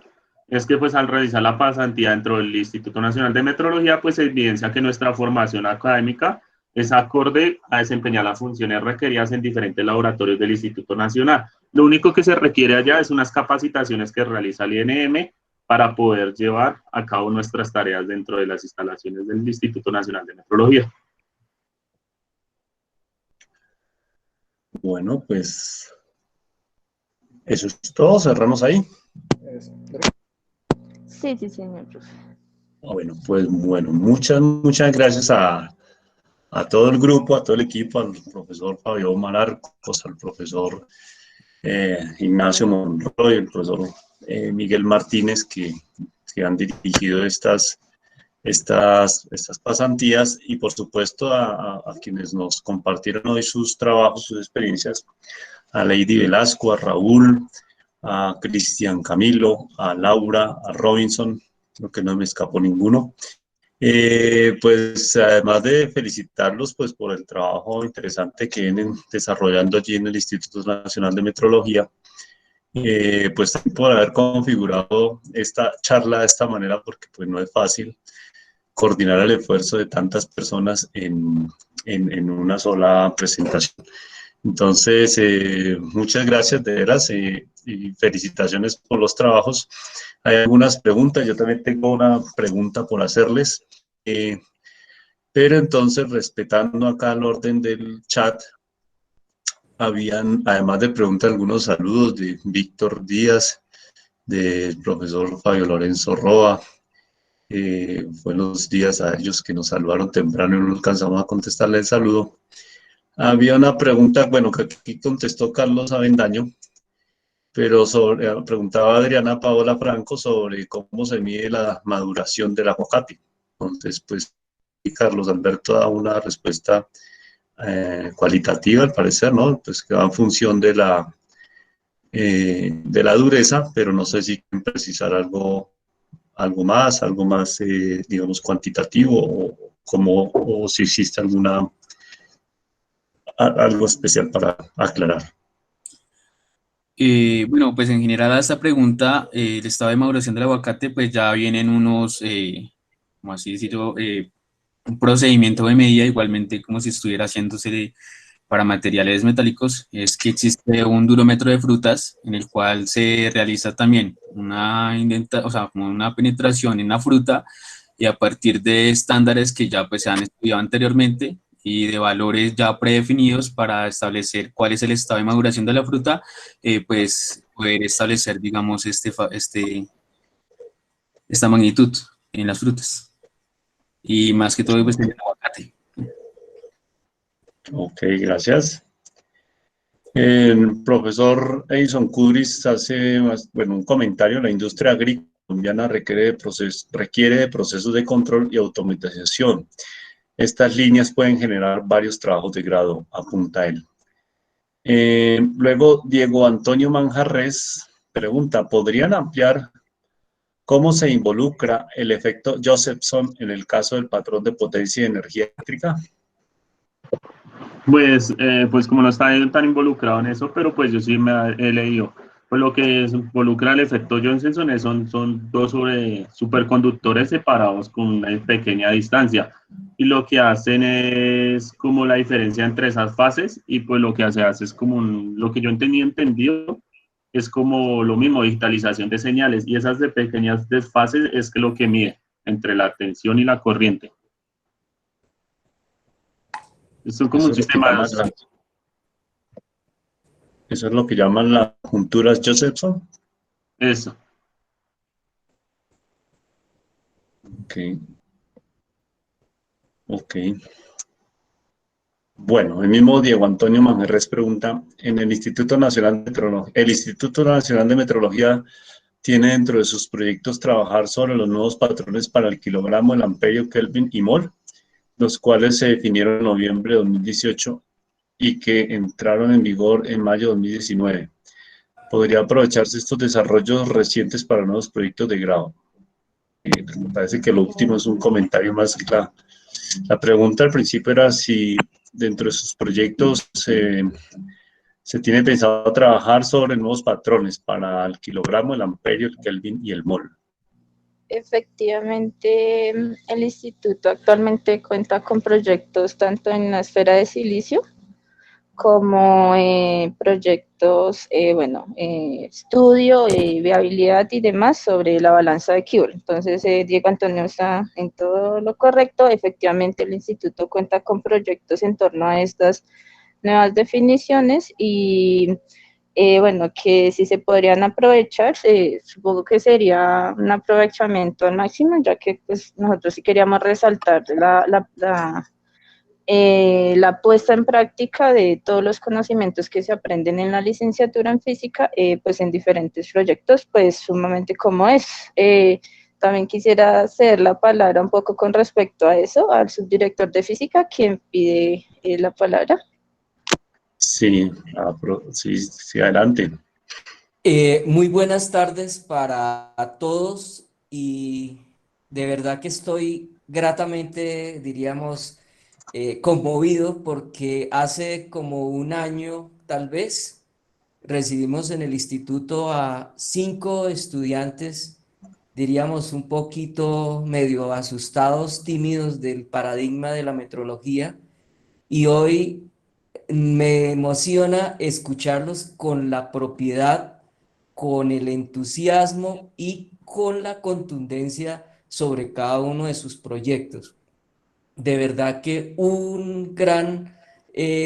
es que pues al realizar la pasantía dentro del Instituto Nacional de Metrología, pues se evidencia que nuestra formación académica es acorde a desempeñar las funciones requeridas en diferentes laboratorios del Instituto Nacional. Lo único que se requiere allá es unas capacitaciones que realiza el INM para poder llevar a cabo nuestras tareas dentro de las instalaciones del Instituto Nacional de Metrología. Bueno, pues eso es todo, cerramos ahí. Sí, señor profe. Bueno, pues bueno, muchas gracias a todo el grupo, a todo el equipo, al profesor Fabio Malarcos, al profesor Ignacio Monroy, al profesor Miguel Martínez, que han dirigido estas pasantías, y por supuesto a quienes nos compartieron hoy sus trabajos, sus experiencias, a Lady Velasco, a Raúl, a Cristian Camilo, a Laura, a Robinson, creo que no me escapó ninguno. Pues además de felicitarlos pues por el trabajo interesante que vienen desarrollando allí en el Instituto Nacional de Metrología, pues también por haber configurado esta charla de esta manera, porque pues no es fácil coordinar el esfuerzo de tantas personas en una sola presentación. Entonces, muchas gracias de veras y felicitaciones por los trabajos. Hay algunas preguntas, yo también tengo una pregunta por hacerles, pero entonces, respetando acá el orden del chat, habían, además de preguntas, algunos saludos de Víctor Díaz, del profesor Fabio Lorenzo Roa. Buenos días a ellos que nos saludaron temprano y no alcanzamos a contestarle el saludo. Había una pregunta, bueno, que aquí contestó Carlos Avendaño, pero preguntaba Adriana Paola Franco sobre cómo se mide la maduración del aguacate. Entonces, pues, y Carlos Alberto da una respuesta cualitativa, al parecer, ¿no? Pues que va en función de la dureza, pero no sé si quieren precisar algo más, digamos, cuantitativo o si existe algo especial para aclarar. Bueno, pues en general a esta pregunta, el estado de maduración del aguacate, pues ya vienen unos, como así decirlo, un procedimiento de medida, igualmente como si estuviera haciéndose para materiales metálicos, es que existe un durómetro de frutas en el cual se realiza también como una penetración en la fruta y a partir de estándares que ya pues se han estudiado anteriormente y de valores ya predefinidos para establecer cuál es el estado de maduración de la fruta, pues poder establecer, digamos, esta magnitud en las frutas y más que todo pues en el aguacate. Ok, gracias. El profesor Edison Kudris hace un comentario. La industria agrícola colombiana requiere de procesos de control y automatización. Estas líneas pueden generar varios trabajos de grado, apunta él. Luego, Diego Antonio Manjarres pregunta, ¿podrían ampliar cómo se involucra el efecto Josephson en el caso del patrón de potencia y energía eléctrica? Pues como no está tan involucrado en eso, pero pues yo sí he leído. Pues lo que involucra el efecto Josephson son dos superconductores separados con una pequeña distancia. Y lo que hacen es como la diferencia entre esas fases y pues lo que hace es como lo que yo entendido, es como lo mismo, digitalización de señales. Y esas de pequeñas desfases es que lo que mide entre la tensión y la corriente. Son como un sistema. Eso es lo que llaman las junturas Josephson. Eso. Ok. Bueno, el mismo Diego Antonio Manjarres pregunta, en el Instituto Nacional de Metrología tiene dentro de sus proyectos trabajar sobre los nuevos patrones para el kilogramo, el amperio, Kelvin y mol, los cuales se definieron en noviembre de 2018 y que entraron en vigor en mayo de 2019. ¿Podría aprovecharse estos desarrollos recientes para nuevos proyectos de grado? Me parece que lo último es un comentario más claro. La pregunta al principio era si dentro de sus proyectos se tiene pensado trabajar sobre nuevos patrones para el kilogramo, el amperio, el Kelvin y el mol. Efectivamente, el instituto actualmente cuenta con proyectos tanto en la esfera de silicio como proyectos, estudio, viabilidad y demás sobre la balanza de Joule. Entonces, Diego Antonio está en todo lo correcto. Efectivamente, el instituto cuenta con proyectos en torno a estas nuevas definiciones y que si se podrían aprovechar, supongo que sería un aprovechamiento al máximo, ya que pues, nosotros sí queríamos resaltar la puesta en práctica de todos los conocimientos que se aprenden en la licenciatura en física, pues en diferentes proyectos, pues sumamente como es. También quisiera hacer la palabra un poco con respecto a eso, al subdirector de física, quien pide la palabra. Sí, adelante. Muy buenas tardes para todos y de verdad que estoy gratamente, diríamos, conmovido porque hace como un año tal vez recibimos en el instituto a 5 estudiantes, diríamos un poquito medio asustados, tímidos del paradigma de la metrología y hoy me emociona escucharlos con la propiedad, con el entusiasmo y con la contundencia sobre cada uno de sus proyectos. De verdad que un gran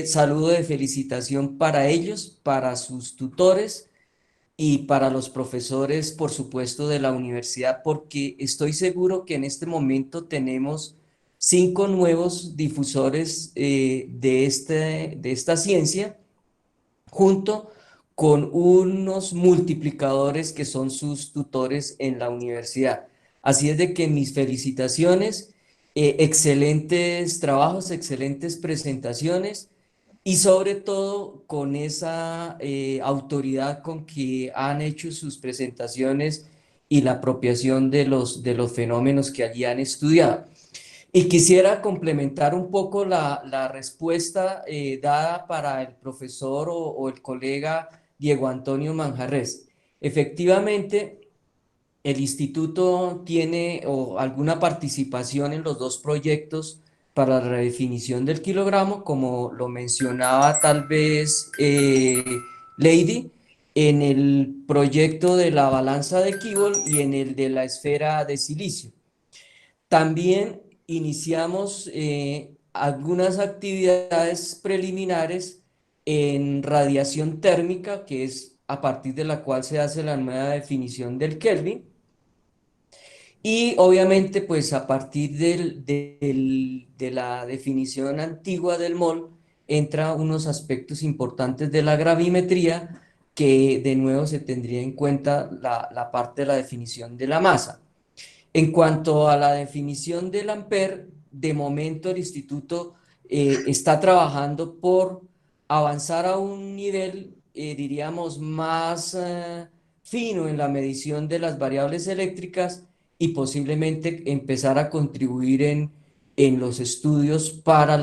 saludo de felicitación para ellos, para sus tutores y para los profesores, por supuesto, de la universidad, porque estoy seguro que en este momento tenemos 5 nuevos difusores de esta ciencia, junto con unos multiplicadores que son sus tutores en la universidad. Así es de que mis felicitaciones excelentes trabajos, excelentes presentaciones y sobre todo con esa autoridad con que han hecho sus presentaciones y la apropiación de los fenómenos que allí han estudiado. Y quisiera complementar un poco la respuesta dada para el profesor o el colega Diego Antonio Manjarres. Efectivamente, el instituto tiene alguna participación en los dos proyectos para la redefinición del kilogramo, como lo mencionaba tal vez Lady, en el proyecto de la balanza de Kibble y en el de la esfera de silicio. También iniciamos algunas actividades preliminares en radiación térmica, que es a partir de la cual se hace la nueva definición del Kelvin. Y obviamente, pues a partir de la definición antigua del mol, entra unos aspectos importantes de la gravimetría, que de nuevo se tendría en cuenta la parte de la definición de la masa. En cuanto a la definición del ampere, de momento el instituto está trabajando por avanzar a un nivel, diríamos, más fino en la medición de las variables eléctricas y posiblemente empezar a contribuir en los estudios para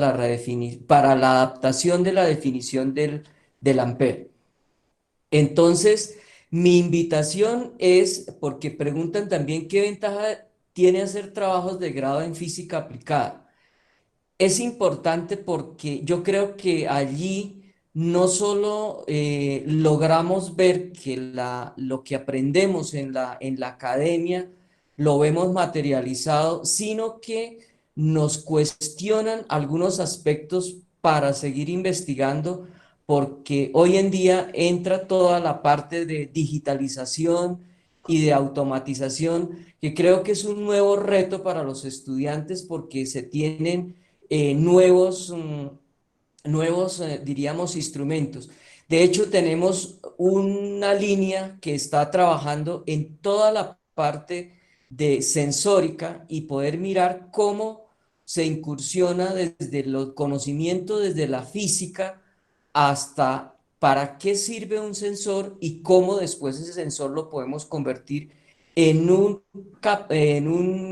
para la adaptación de la definición del ampere. Entonces, mi invitación es, porque preguntan también qué ventaja tiene hacer trabajos de grado en física aplicada. Es importante porque yo creo que allí no solo logramos ver que lo que aprendemos en la academia lo vemos materializado, sino que nos cuestionan algunos aspectos para seguir investigando, porque hoy en día entra toda la parte de digitalización y de automatización, que creo que es un nuevo reto para los estudiantes porque se tienen diríamos, instrumentos. De hecho, tenemos una línea que está trabajando en toda la parte de sensórica y poder mirar cómo se incursiona desde el conocimiento, desde la física, hasta para qué sirve un sensor y cómo después ese sensor lo podemos convertir en un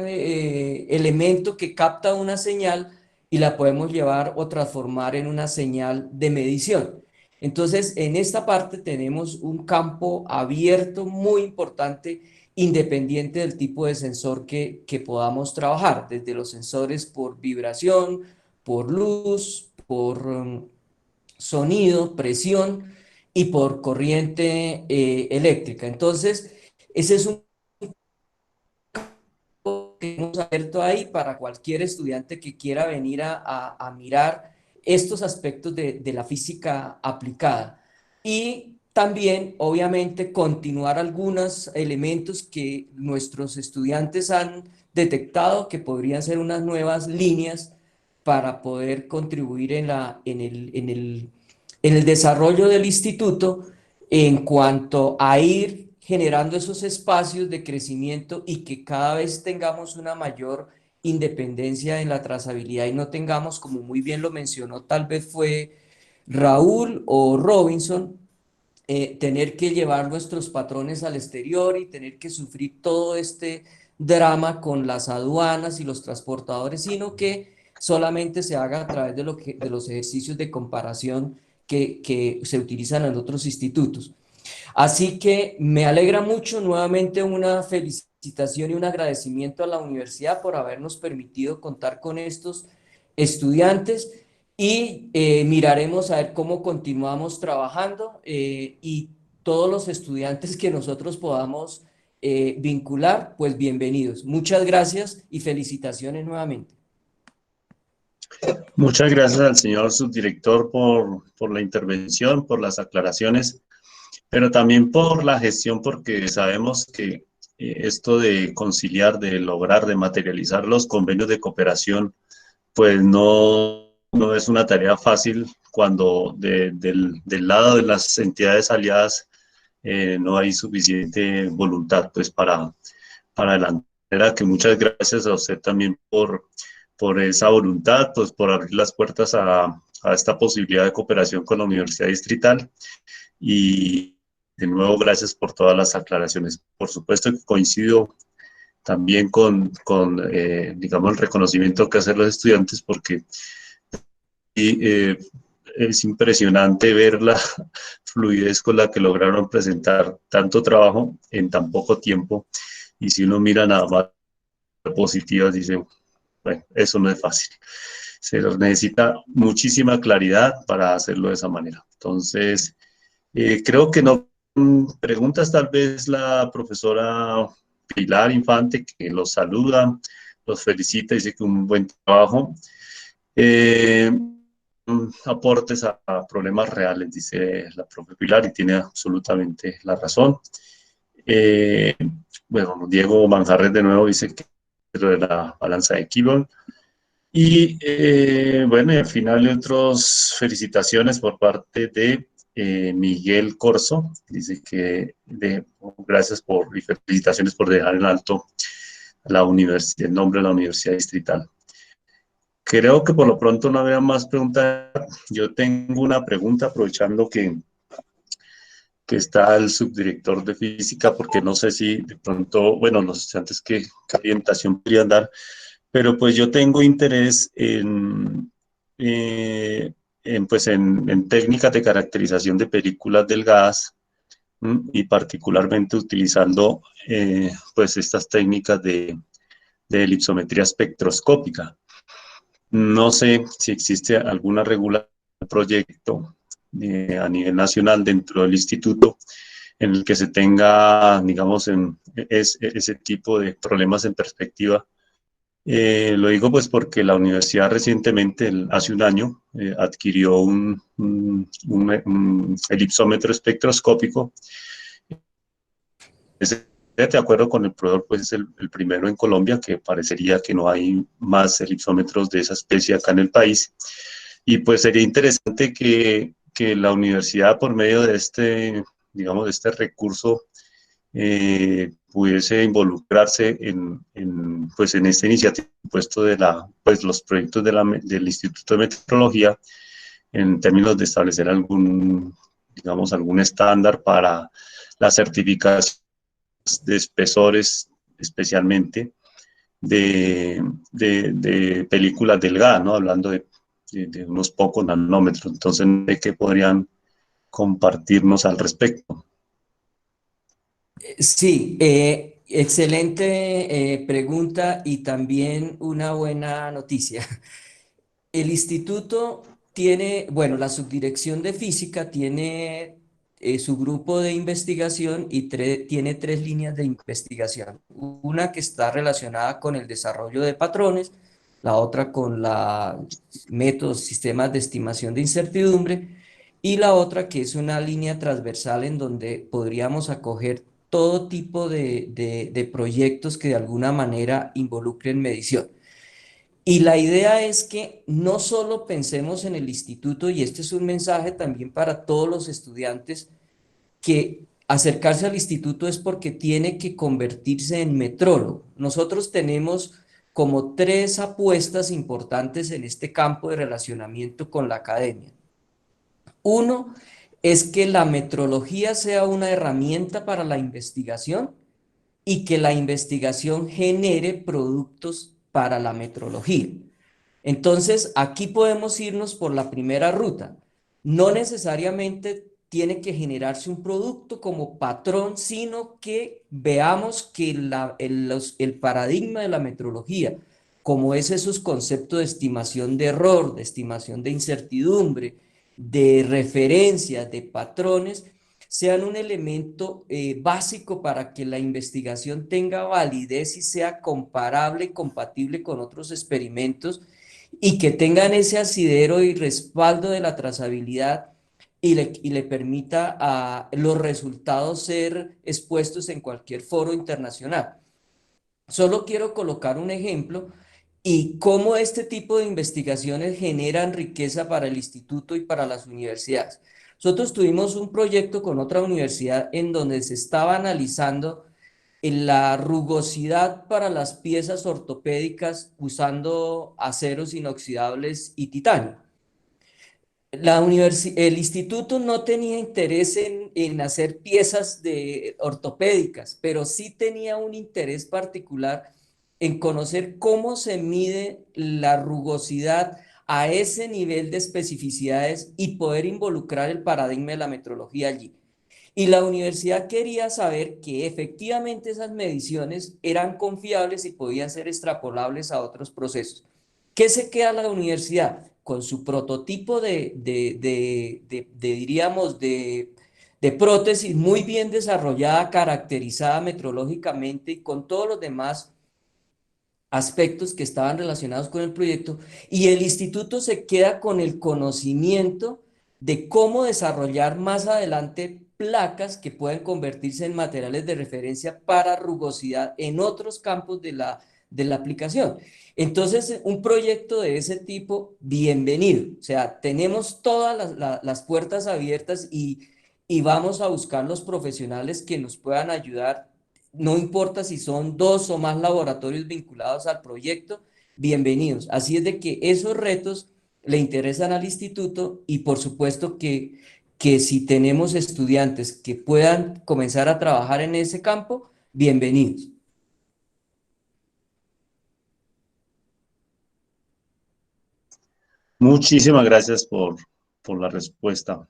elemento que capta una señal y la podemos llevar o transformar en una señal de medición. Entonces, en esta parte tenemos un campo abierto muy importante, independiente del tipo de sensor que podamos trabajar, desde los sensores por vibración, por luz, por sonido, presión y por corriente eléctrica. Entonces, ese es un que hemos abierto ahí para cualquier estudiante que quiera venir a mirar estos aspectos de la física aplicada. Y también, obviamente, continuar algunos elementos que nuestros estudiantes han detectado que podrían ser unas nuevas líneas para poder contribuir en el desarrollo del instituto en cuanto a ir generando esos espacios de crecimiento y que cada vez tengamos una mayor independencia en la trazabilidad y no tengamos, como muy bien lo mencionó, tal vez fue Raúl o Robinson, tener que llevar nuestros patrones al exterior y tener que sufrir todo este drama con las aduanas y los transportadores, sino que solamente se haga a través de los ejercicios de comparación que se utilizan en otros institutos. Así que me alegra mucho, nuevamente una felicitación y un agradecimiento a la universidad por habernos permitido contar con estos estudiantes y miraremos a ver cómo continuamos trabajando y todos los estudiantes que nosotros podamos vincular, pues bienvenidos. Muchas gracias y felicitaciones nuevamente. Muchas gracias al señor subdirector por la intervención, por las aclaraciones, pero también por la gestión, porque sabemos que esto de conciliar, de lograr, de materializar los convenios de cooperación, pues no es una tarea fácil cuando del lado de las entidades aliadas no hay suficiente voluntad pues para adelantar. Que muchas gracias a usted también por por esa voluntad, pues por abrir las puertas a esta posibilidad de cooperación con la Universidad Distrital. Y de nuevo, gracias por todas las aclaraciones. Por supuesto que coincido también con digamos, el reconocimiento que hacen los estudiantes, porque es impresionante ver la fluidez con la que lograron presentar tanto trabajo en tan poco tiempo. Y si uno mira nada más positivas, dice, bueno, eso no es fácil. Se necesita muchísima claridad para hacerlo de esa manera. Entonces, creo que no. Preguntas tal vez la profesora Pilar Infante, que los saluda, los felicita, dice que un buen trabajo. Aportes a problemas reales, dice la profe Pilar, y tiene absolutamente la razón. Bueno, Diego Manjarres de nuevo dice que lo de la balanza de Kilon. Y bueno, y al final otras felicitaciones por parte de Miguel Corso, dice que gracias y felicitaciones por dejar en alto la universidad, el nombre de la Universidad Distrital. Creo que por lo pronto no había más preguntas. Yo tengo una pregunta, aprovechando que está el subdirector de física, porque no sé si de pronto, bueno, los estudiantes qué orientación podrían dar, pero pues yo tengo interés pues en técnicas de caracterización de películas delgadas, y particularmente utilizando pues estas técnicas de elipsometría espectroscópica. No sé si existe alguna regulación, proyecto a nivel nacional dentro del instituto en el que se tenga, digamos, ese tipo de problemas en perspectiva. Lo digo pues porque la universidad recientemente, hace un año, adquirió un elipsómetro espectroscópico. De acuerdo con el proveedor, pues es el primero en Colombia, que parecería que no hay más elipsómetros de esa especie acá en el país. Y pues sería interesante que la universidad, por medio de digamos, de este recurso, pudiese involucrarse pues en esta iniciativa, puesto de pues los proyectos del Instituto de Metrología, en términos de establecer digamos, algún estándar para la certificación de espesores, especialmente de películas delgadas, ¿no? Hablando de unos pocos nanómetros. Entonces, ¿de qué podrían compartirnos al respecto? Sí, excelente pregunta y también una buena noticia. El instituto tiene, bueno, la subdirección de física tiene su grupo de investigación y tiene tres líneas de investigación. Una que está relacionada con el desarrollo de patrones, la otra con métodos, sistemas de estimación de incertidumbre, y la otra que es una línea transversal en donde podríamos acoger todo tipo de proyectos que de alguna manera involucren medición. Y la idea es que no solo pensemos en el instituto, y este es un mensaje también para todos los estudiantes, que acercarse al instituto es porque tiene que convertirse en metrólogo. Nosotros tenemos como tres apuestas importantes en este campo de relacionamiento con la academia. Uno es que la metrología sea una herramienta para la investigación y que la investigación genere productos para la metrología. Entonces, aquí podemos irnos por la primera ruta. No necesariamente tiene que generarse un producto como patrón, sino que veamos que el paradigma de la metrología, como es esos conceptos de estimación de error, de estimación de incertidumbre, de referencias, de patrones, sean un elemento básico para que la investigación tenga validez y sea comparable y compatible con otros experimentos, y que tengan ese asidero y respaldo de la trazabilidad y le permita a los resultados ser expuestos en cualquier foro internacional. Solo quiero colocar un ejemplo y cómo este tipo de investigaciones generan riqueza para el instituto y para las universidades. Nosotros tuvimos un proyecto con otra universidad en donde se estaba analizando en la rugosidad para las piezas ortopédicas usando aceros inoxidables y titanio. El instituto no tenía interés en hacer piezas ortopédicas, pero sí tenía un interés particular en conocer cómo se mide la rugosidad a ese nivel de especificidades y poder involucrar el paradigma de la metrología allí. Y la universidad quería saber que efectivamente esas mediciones eran confiables y podían ser extrapolables a otros procesos. ¿Qué se queda la universidad? Con su prototipo diríamos, de prótesis muy bien desarrollada, caracterizada metrológicamente y con todos los demás aspectos que estaban relacionados con el proyecto, y el instituto se queda con el conocimiento de cómo desarrollar más adelante placas que pueden convertirse en materiales de referencia para rugosidad en otros campos de la aplicación. Entonces, un proyecto de ese tipo, bienvenido. O sea, tenemos todas las puertas abiertas y vamos a buscar los profesionales que nos puedan ayudar. No importa si son 2 o más laboratorios vinculados al proyecto, bienvenidos. Así es de que esos retos le interesan al instituto y por supuesto que si tenemos estudiantes que puedan comenzar a trabajar en ese campo, bienvenidos. Muchísimas gracias por la respuesta.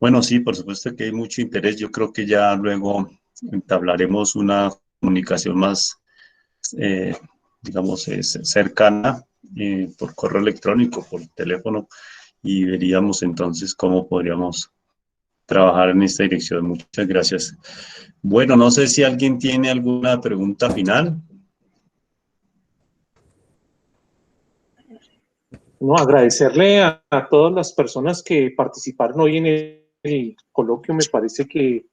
Bueno, sí, por supuesto que hay mucho interés. Yo creo que ya luego entablaremos una comunicación más, digamos, cercana por correo electrónico, por teléfono, y veríamos entonces cómo podríamos trabajar en esta dirección. Muchas gracias. Bueno, no sé si alguien tiene alguna pregunta final. No, agradecerle a todas las personas que participaron hoy en el coloquio. Me parece que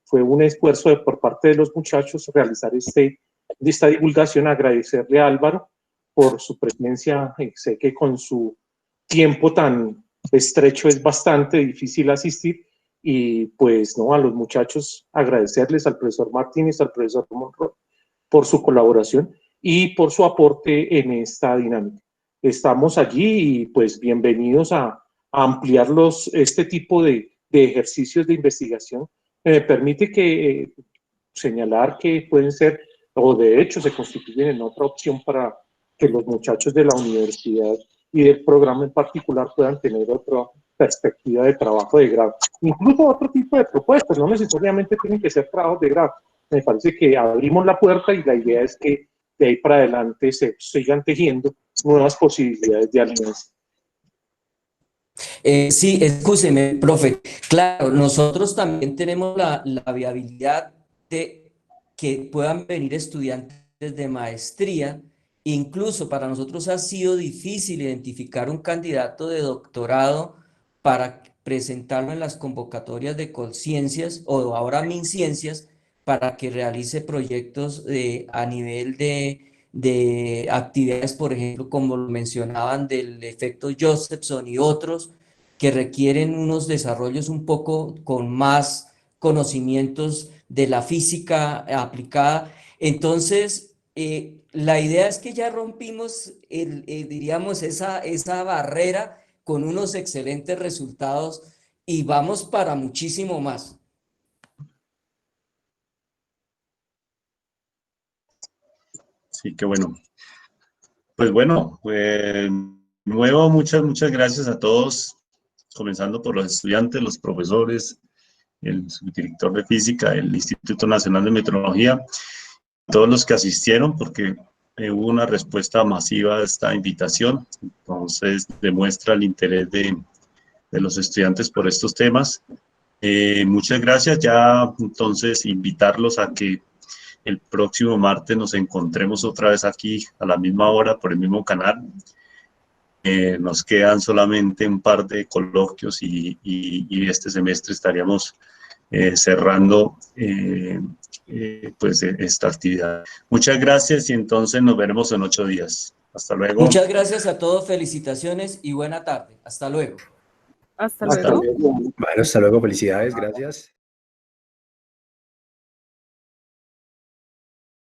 fue un esfuerzo por parte de los muchachos realizar esta divulgación. Agradecerle a Álvaro por su presencia. Sé que con su tiempo tan estrecho es bastante difícil asistir, y pues no, a los muchachos agradecerles, al profesor Martínez, al profesor Monroy, por su colaboración y por su aporte en esta dinámica. Estamos allí y pues bienvenidos a ampliar este tipo de ejercicios de investigación. Me permite señalar que pueden ser, o de hecho se constituyen en otra opción para que los muchachos de la universidad y del programa en particular puedan tener otra perspectiva de trabajo de grado. Incluso otro tipo de propuestas, no necesariamente tienen que ser trabajos de grado. Me parece que abrimos la puerta y la idea es que de ahí para adelante se sigan tejiendo nuevas posibilidades de alianza. Sí, escúcheme, profe. Claro, nosotros también tenemos la viabilidad de que puedan venir estudiantes de maestría. Incluso para nosotros ha sido difícil identificar un candidato de doctorado para presentarlo en las convocatorias de Colciencias o ahora MinCiencias para que realice proyectos a nivel de actividades, por ejemplo, como lo mencionaban, del efecto Josephson y otros, que requieren unos desarrollos un poco con más conocimientos de la física aplicada. Entonces, la idea es que ya rompimos, diríamos, esa barrera con unos excelentes resultados y vamos para muchísimo más. Sí, qué bueno. Pues bueno, nuevo, muchas gracias a todos, comenzando por los estudiantes, los profesores, el subdirector de física, el Instituto Nacional de Metrología, todos los que asistieron, porque hubo una respuesta masiva a esta invitación. Entonces demuestra el interés de los estudiantes por estos temas. Muchas gracias. Ya entonces invitarlos a que el próximo martes nos encontremos otra vez aquí a la misma hora por el mismo canal. Nos quedan solamente un par de coloquios y este semestre estaríamos cerrando pues esta actividad. Muchas gracias y entonces nos veremos en 8 días. Hasta luego. Muchas gracias a todos, felicitaciones y buena tarde. Hasta luego. Hasta luego. Bueno, hasta luego, felicidades, gracias.